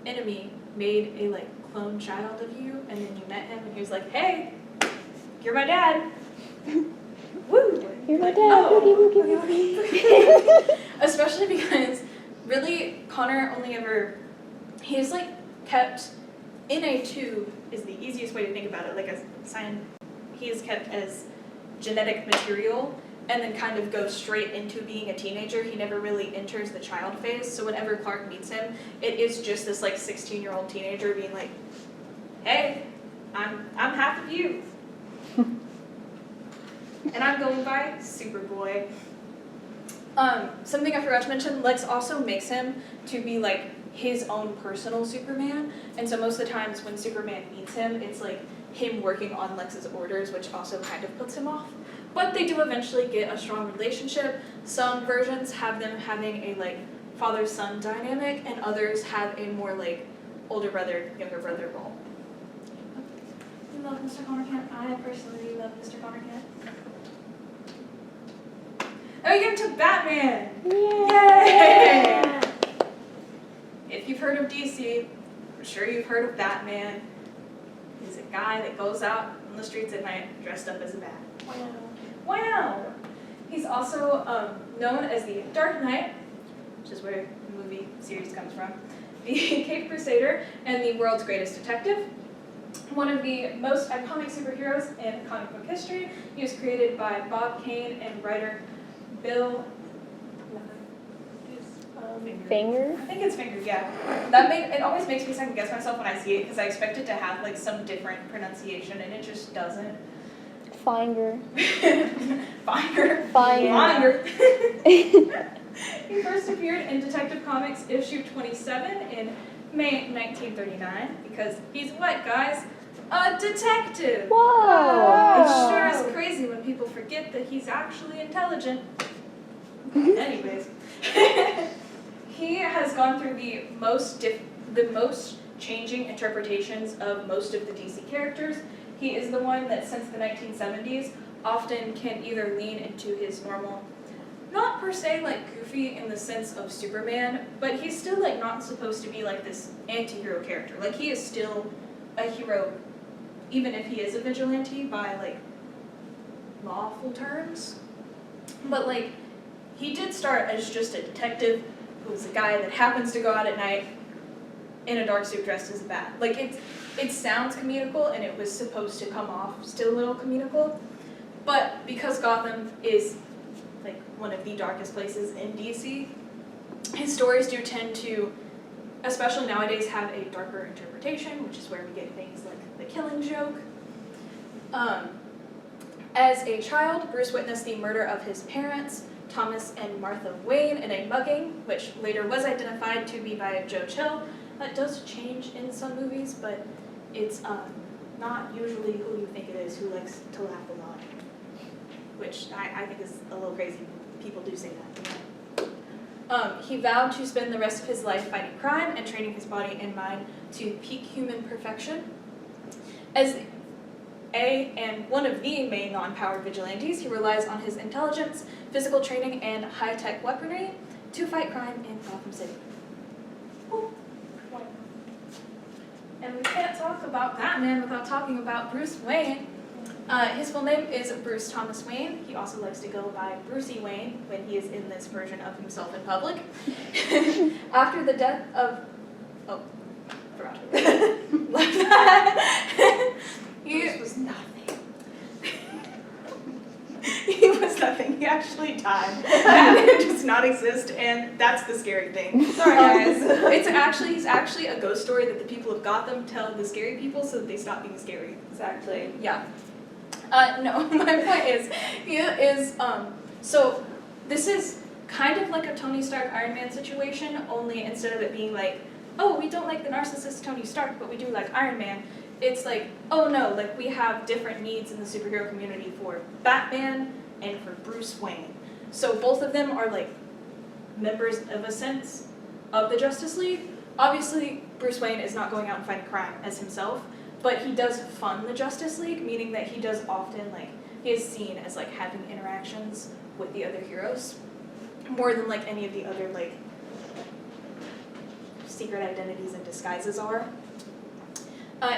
enemy made a like clone child of you, and then you met him and he was like, "Hey, you're my dad." Woo! You're my dad. Oh. Boogie, boogie, boogie. Especially because really Connor only ever, he's like kept in a tube is the easiest way to think about it, like a sign. He is kept as genetic material and then kind of goes straight into being a teenager. He never really enters the child phase, so whenever Clark meets him, it is just this like 16-year-old teenager being like, "Hey, I'm half of you." And I'm going by Superboy. Something I forgot to mention, Lex also makes him to be like his own personal Superman, and so most of the times when Superman meets him, it's like him working on Lex's orders, which also kind of puts him off. But they do eventually get a strong relationship. Some versions have them having a like father-son dynamic, and others have a more like older brother, younger brother role. You love Mr. Connor Kent? I personally love Mr. Connor Kent. And we get into Batman! Yeah. Yay! If you've heard of DC, I'm sure you've heard of Batman. He's a guy that goes out on the streets at night dressed up as a bat. Wow. Wow! He's also known as the Dark Knight, which is where the movie series comes from, the Caped Crusader, and the world's greatest detective. One of the most iconic superheroes in comic book history. He was created by Bob Kane and writer Bill Finger? I think it's Finger, yeah. It always makes me second guess myself when I see it because I expect it to have like some different pronunciation and it just doesn't. Finger. Finger. Finger. He first appeared in Detective Comics issue 27 in May 1939 because he's what, guys? A detective! Whoa! It sure is crazy when people forget that he's actually intelligent. Anyways. He has gone through the most changing interpretations of most of the DC characters. He is the one that since the 1970s often can either lean into his normal, not per se like goofy in the sense of Superman, but he's still like not supposed to be like this anti-hero character. Like he is still a hero even if he is a vigilante by like lawful terms. But like he did start as just a detective who's a guy that happens to go out at night in a dark suit dressed as a bat. Like it sounds comedical and it was supposed to come off still a little comedical, but because Gotham is like one of the darkest places in DC, his stories do tend to, especially nowadays, have a darker interpretation, which is where we get things like the Killing Joke. As a child, Bruce witnessed the murder of his parents, Thomas and Martha Wayne, in a mugging, which later was identified to be by Joe Chill. That does change in some movies, but it's not usually who you think it is who likes to laugh a lot, which I think is a little crazy. People do say that. He vowed to spend the rest of his life fighting crime and training his body and mind to peak human perfection. As and one of the main non-powered vigilantes, he relies on his intelligence, physical training, and high-tech weaponry to fight crime in Gotham City. Ooh. And we can't talk about Batman without talking about Bruce Wayne. His full name is Bruce Thomas Wayne. He also likes to go by Brucey Wayne when he is in this version of himself in public. After the death of... Oh, forgot to left that. He was nothing. He was nothing. He actually died. Batman does not exist, and that's the scary thing. Sorry, guys. He's actually a ghost story that the people of Gotham tell the scary people so that they stop being scary. Exactly. Yeah. No, my point is, so this is kind of like a Tony Stark Iron Man situation, only instead of it being like, oh, we don't like the narcissist Tony Stark, but we do like Iron Man, it's like, oh no, like we have different needs in the superhero community for Batman and for Bruce Wayne. So both of them are like members of a sense of the Justice League. Obviously, Bruce Wayne is not going out and fighting crime as himself, but he does fund the Justice League, meaning that he does often, like, he is seen as, like, having interactions with the other heroes, more than, like, any of the other, like, secret identities and disguises are.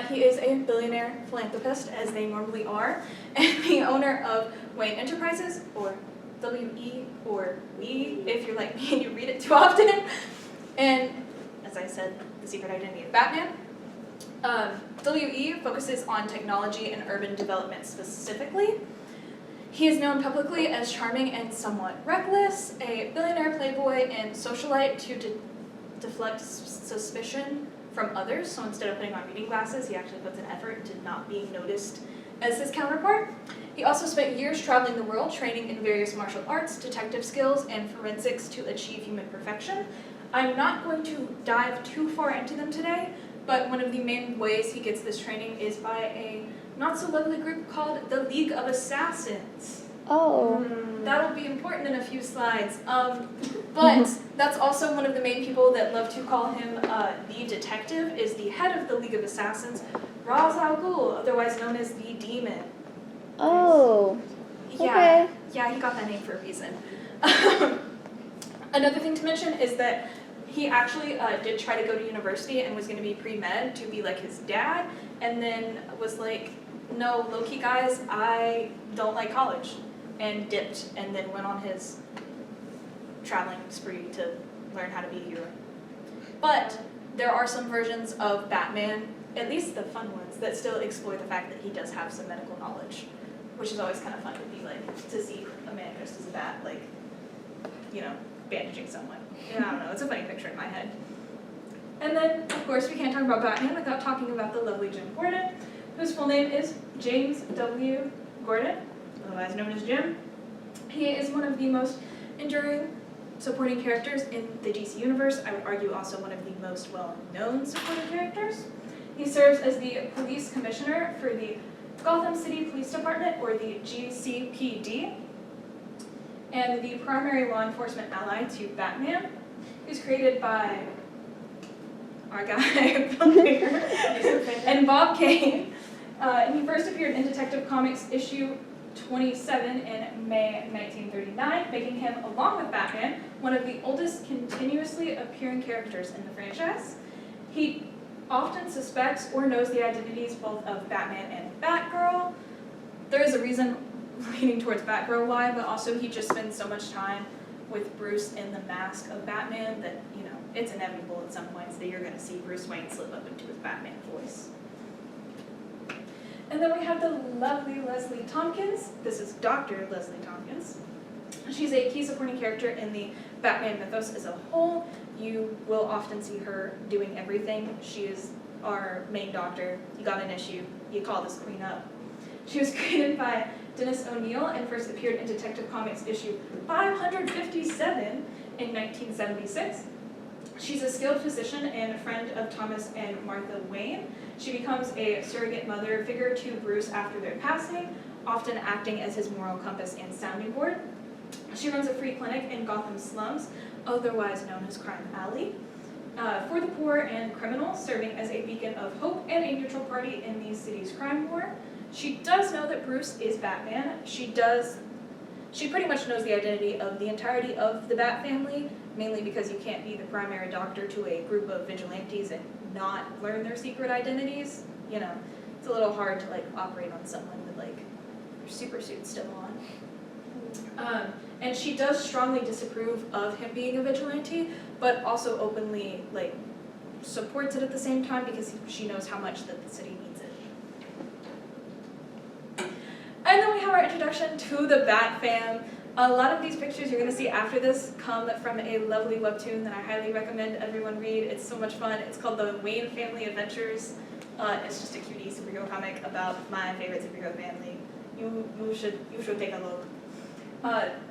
He is a billionaire philanthropist, as they normally are, and the owner of Wayne Enterprises, or WE, or We, if you're like me and you read it too often. And, as I said, the secret identity of Batman. WE focuses on technology and urban development specifically. He is known publicly as charming and somewhat reckless, a billionaire playboy and socialite to deflect suspicion from others. So instead of putting on reading glasses, he actually puts an effort into not being noticed as his counterpart. He also spent years traveling the world, training in various martial arts, detective skills, and forensics to achieve human perfection. I'm not going to dive too far into them today, but one of the main ways he gets this training is by a not-so-lovely group called the League of Assassins. Oh. That'll be important in a few slides. But that's also one of the main people that love to call him the detective, is the head of the League of Assassins, Ra's al Ghul, otherwise known as the Demon. Oh. Yeah, Okay. yeah, he got that name for a reason. Another thing to mention is that he actually did try to go to university and was going to be pre-med to be like his dad, and then was like, no, low-key guys, I don't like college, and dipped, and then went on his traveling spree to learn how to be a hero. But there are some versions of Batman, at least the fun ones, that still explore the fact that he does have some medical knowledge, which is always kind of fun to be like, to see a man dressed as a bat, like, you know, bandaging someone. Yeah, I don't know, it's a funny picture in my head. And then, of course, we can't talk about Batman without talking about the lovely Jim Gordon, whose full name is James W. Gordon, otherwise known as Jim. He is one of the most enduring supporting characters in the DC universe. I would argue also one of the most well-known supporting characters. He serves as the police commissioner for the Gotham City Police Department, or the GCPD, and the primary law enforcement ally to Batman. He's created by our guy, Bill Baker, and Bob Kane. And he first appeared in Detective Comics issue 27 in May 1939, making him, along with Batman, one of the oldest continuously appearing characters in the franchise. He often suspects or knows the identities both of Batman and Batgirl. There is a reason leaning towards Batgirl why, but also he just spends so much time with Bruce in the mask of Batman that, you know, it's inevitable at some points that you're going to see Bruce Wayne slip up into his Batman voice. And then we have the lovely Leslie Tompkins. This is Dr. Leslie Tompkins. She's a key supporting character in the Batman mythos as a whole. You will often see her doing everything. She is our main doctor. You got an issue, you call this queen up. She was created by Dennis O'Neil and first appeared in Detective Comics issue 557 in 1976. She's a skilled physician and friend of Thomas and Martha Wayne. She becomes a surrogate mother figure to Bruce after their passing, often acting as his moral compass and sounding board. She runs a free clinic in Gotham slums, otherwise known as Crime Alley, for the poor and criminals, serving as a beacon of hope and a neutral party in the city's crime war. She does know that Bruce is Batman. She pretty much knows the identity of the entirety of the Bat family, mainly because you can't be the primary doctor to a group of vigilantes and not learn their secret identities. You know, it's a little hard to like operate on someone with like their super suit still on. And she does strongly disapprove of him being a vigilante, but also openly like supports it at the same time because she knows how much that the city needs it. And then we have our introduction to the Bat Fam. A lot of these pictures you're going to see after this come from a lovely webtoon that I highly recommend everyone read. It's so much fun. It's called The Wayne Family Adventures. It's just a cutie superhero comic about my favorite superhero family. You should take a look.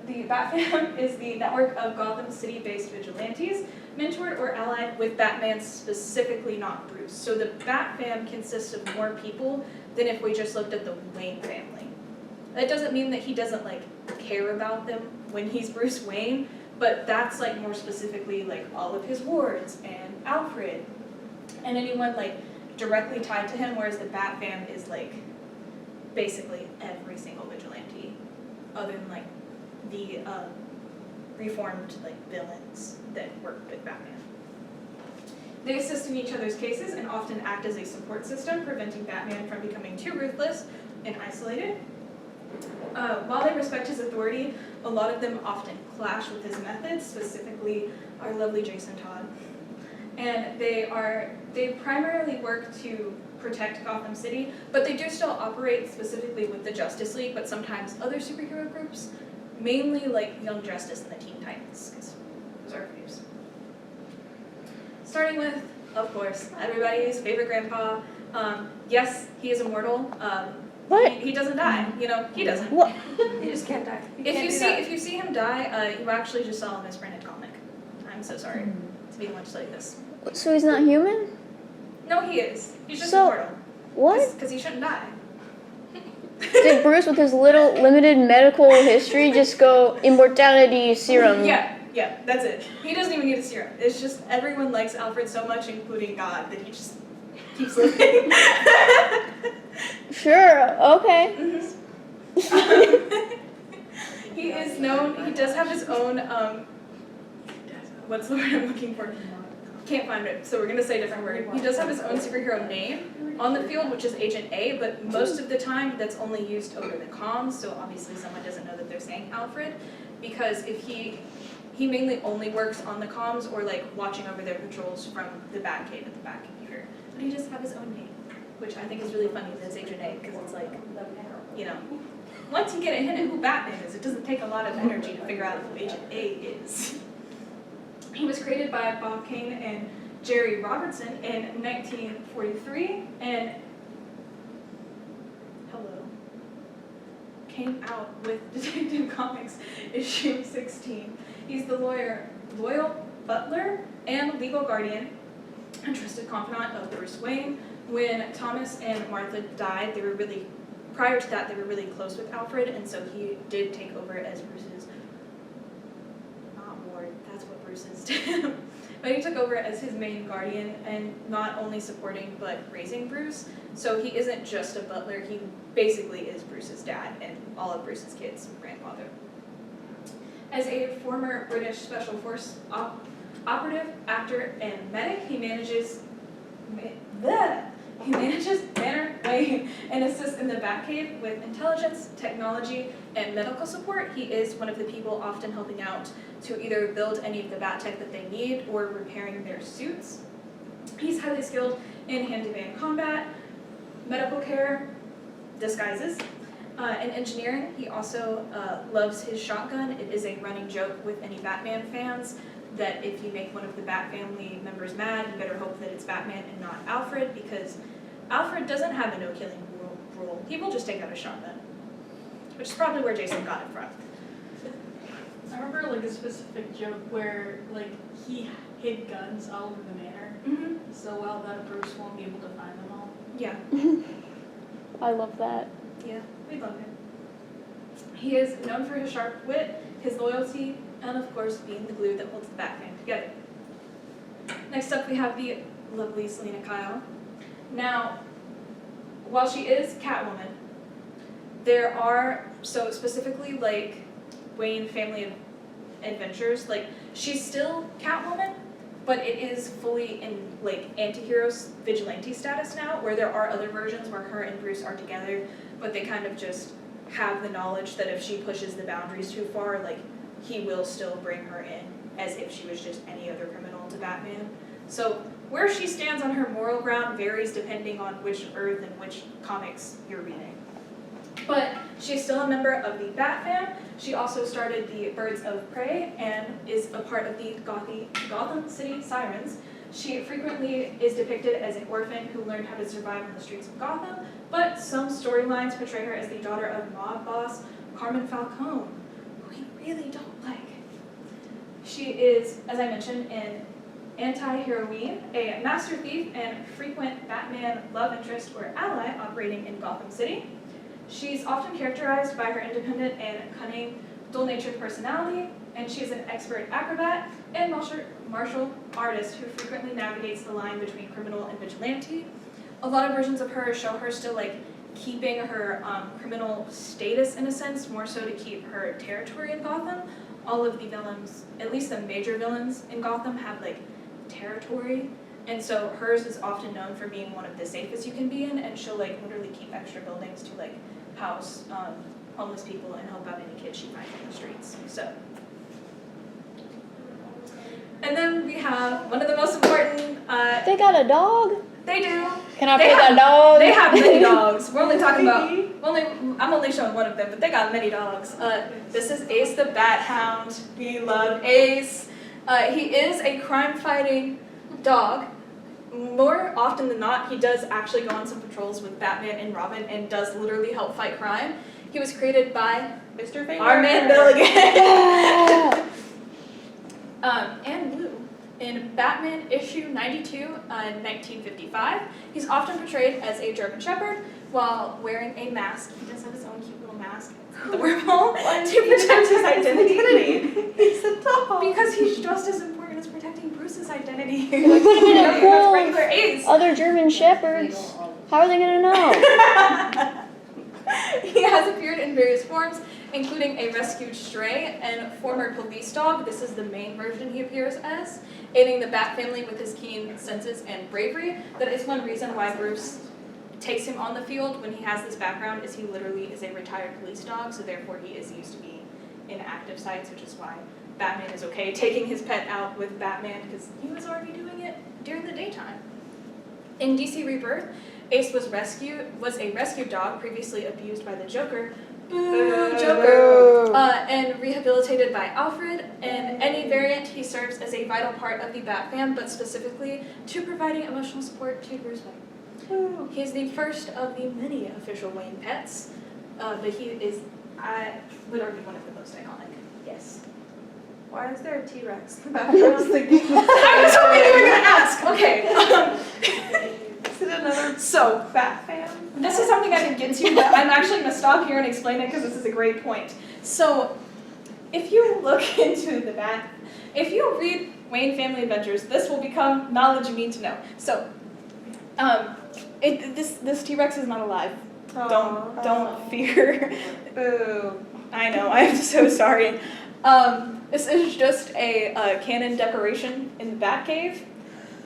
The Bat Fam is the network of Gotham City-based vigilantes, mentored or allied with Batman, specifically not Bruce. So the Bat Fam consists of more people than if we just looked at the Wayne family. That doesn't mean that he doesn't like care about them when he's Bruce Wayne, but that's like more specifically like all of his wards and Alfred and anyone like directly tied to him, whereas the Bat Fam is like basically every single vigilante, other than like the reformed like villains that work with Batman. They assist in each other's cases and often act as a support system, preventing Batman from becoming too ruthless and isolated. While they respect his authority, a lot of them often clash with his methods, specifically our lovely Jason Todd. And they primarily work to protect Gotham City, but they do still operate specifically with the Justice League, but sometimes other superhero groups, mainly like Young Justice and the Teen Titans, because those are our faves. Starting with, of course, everybody's favorite grandpa. Yes, he is immortal. What? He doesn't die. You know, he doesn't. What? He just can't die. If you see him die, you actually just saw a misprinted comic. I'm so sorry to be the one to tell you this. So he's not human? No, he is. He's just So- immortal. What? Because he shouldn't die. Did Bruce, with his little limited medical history, just go immortality serum? Yeah, that's it. He doesn't even need a serum. It's just everyone likes Alfred so much, including God, that he just keeps living. Sure. Okay. He is known. He does have his own. What's the word I'm looking for? Can't find it, so we're gonna say a different word. He does have his own superhero name on the field, which is Agent A, but most of the time that's only used over the comms, so obviously someone doesn't know that they're saying Alfred, because if he mainly only works on the comms or like watching over their patrols from the Batcave at the Bat computer. But he does have his own name, which I think is really funny that it's Agent A, because it's like, you know, once you get a hint at who Batman is, it doesn't take a lot of energy to figure out who Agent A is. He was created by Bob Kane and Jerry Robertson in 1943, and came out with Detective Comics issue 16. He's the loyal butler and legal guardian and trusted confidant of Bruce Wayne. When Thomas and Martha died, prior to that, they were really close with Alfred, and so he did take over as Bruce's, not ward, that's what Bruce is to him. But he took over as his main guardian and not only supporting but raising Bruce. So he isn't just a butler, he basically is Bruce's dad and all of Bruce's kids' grandfather. As a former British Special Force operative, actor, and medic, he manages Manor Wayne and assists in the Batcave with intelligence, technology, and medical support. He is one of the people often helping out to either build any of the bat tech that they need or repairing their suits. He's highly skilled in hand-to-hand combat, medical care, disguises, and engineering. He also loves his shotgun. It is a running joke with any Batman fans that if you make one of the Bat family members mad, you better hope that it's Batman and not Alfred, because Alfred doesn't have a no-killing rule. He will just take out a shotgun, which is probably where Jason got it from. I remember like a specific joke where like he hid guns all over the manor so well that Bruce won't be able to find them all. Yeah. I love that. Yeah, we love him. He is known for his sharp wit his loyalty, and of course being the glue that holds the Batman together. Next up we have the lovely Selena Kyle. Now, while she is Catwoman, there are, so specifically like Wayne Family Adventures, like she's still Catwoman, but it is fully in like anti-heroes vigilante status now, where there are other versions where her and Bruce are together, but they kind of just have the knowledge that if she pushes the boundaries too far, like he will still bring her in as if she was just any other criminal to Batman. So where she stands on her moral ground varies depending on which Earth and which comics you're reading. But she's still a member of the Bat Fam. She also started the Birds of Prey and is a part of the Gotham City Sirens. She frequently is depicted as an orphan who learned how to survive on the streets of Gotham, but some storylines portray her as the daughter of mob boss Carmen Falcone, who we really don't like. She is, as I mentioned, an anti-heroine, a master thief, and frequent Batman love interest or ally operating in Gotham City. She's often characterized by her independent and cunning, dual-natured personality, and she's an expert acrobat and martial artist who frequently navigates the line between criminal and vigilante. A lot of versions of her show her still like keeping her criminal status in a sense, more so to keep her territory in Gotham. All of the villains, at least the major villains in Gotham, have like territory, and so hers is often known for being one of the safest you can be in, and she'll like literally keep extra buildings to like house homeless people and help out any kids she finds on the streets. So, and then we have one of the most important. They got a dog? They do. Can I pet that dog? They have many dogs. We're only talking about. I'm only showing one of them, but they got many dogs. This is Ace the Bat Hound. We love Ace. He is a crime-fighting dog. More often than not, he does actually go on some patrols with Batman and Robin and does literally help fight crime. He was created by Mr. Finger. our man Milligan. Yeah. And Lou. In Batman issue 92 in 1955, he's often portrayed as a German Shepherd while wearing a mask. He does have his own cute little mask, the wormhole, to protect his identity. He's a dog. Because he's just as important as protecting Bruce's identity. Like, put him in a That's pool regular Ace. Other German shepherds. How are they gonna know? He has appeared in various forms, including a rescued stray and former police dog. This is the main version he appears as, aiding the Bat family with his keen senses and bravery. That is one reason why Bruce takes him on the field when he has this background, is he literally is a retired police dog, so therefore he is used to being in active sites, which is why Batman is okay taking his pet out with Batman, because he was already doing it during the daytime. In DC Rebirth, Ace was a rescued dog previously abused by the Joker. Boo, Joker! And rehabilitated by Alfred. In any variant, he serves as a vital part of the Bat Fam, but specifically to providing emotional support to Bruce Wayne. He is the first of the many official Wayne pets, but he is, I would argue, one of the most iconic. Yes. Why is there a T-Rex in the background? I was thinking. I was hoping you were going to ask. Okay. Is it another So, Bat Fan? this is something I didn't get to, but I'm actually going to stop here and explain it because this is a great point. So, if you look into the Bat, if you read Wayne Family Adventures, this will become knowledge you need to know. So, this T-Rex is not alive. Don't fear. Boo. I know, I'm so sorry. This is just a canon decoration in the Batcave.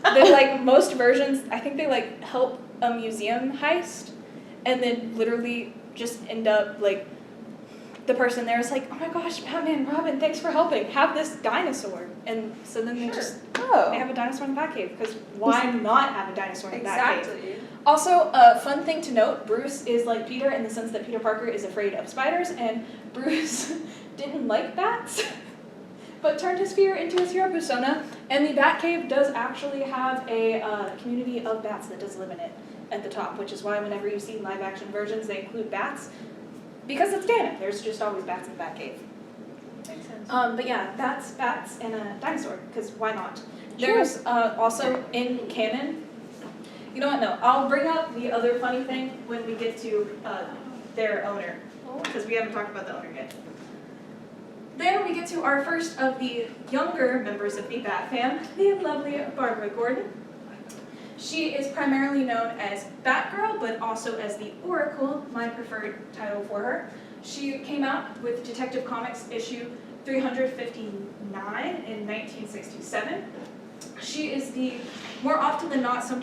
They, like most versions, I think they like help a museum heist, and then literally just end up like the person there is like, oh my gosh, Batman, Robin, thanks for helping. Have this dinosaur, and so then they they have a dinosaur in the Batcave, because why not have a dinosaur in the Batcave? Exactly. Also, a fun thing to note: Bruce is like Peter in the sense that Peter Parker is afraid of spiders, and Bruce didn't like bats. But turned his fear into his hero persona, and the Batcave does actually have a community of bats that does live in it at the top, which is why whenever you see live-action versions, they include bats, because it's canon. There's just always bats in the Batcave. Makes sense. But yeah, bats, and a dinosaur, because why not? Sure. There's also in canon, you know what, no, I'll bring up the other funny thing when we get to their owner, because we haven't talked about the owner yet. Then we get to our first of the younger members of the Bat Fam, the lovely Barbara Gordon. She is primarily known as Batgirl, but also as the Oracle, my preferred title for her. She came out with Detective Comics issue 359 in 1967. She is the, more often than not, sometimes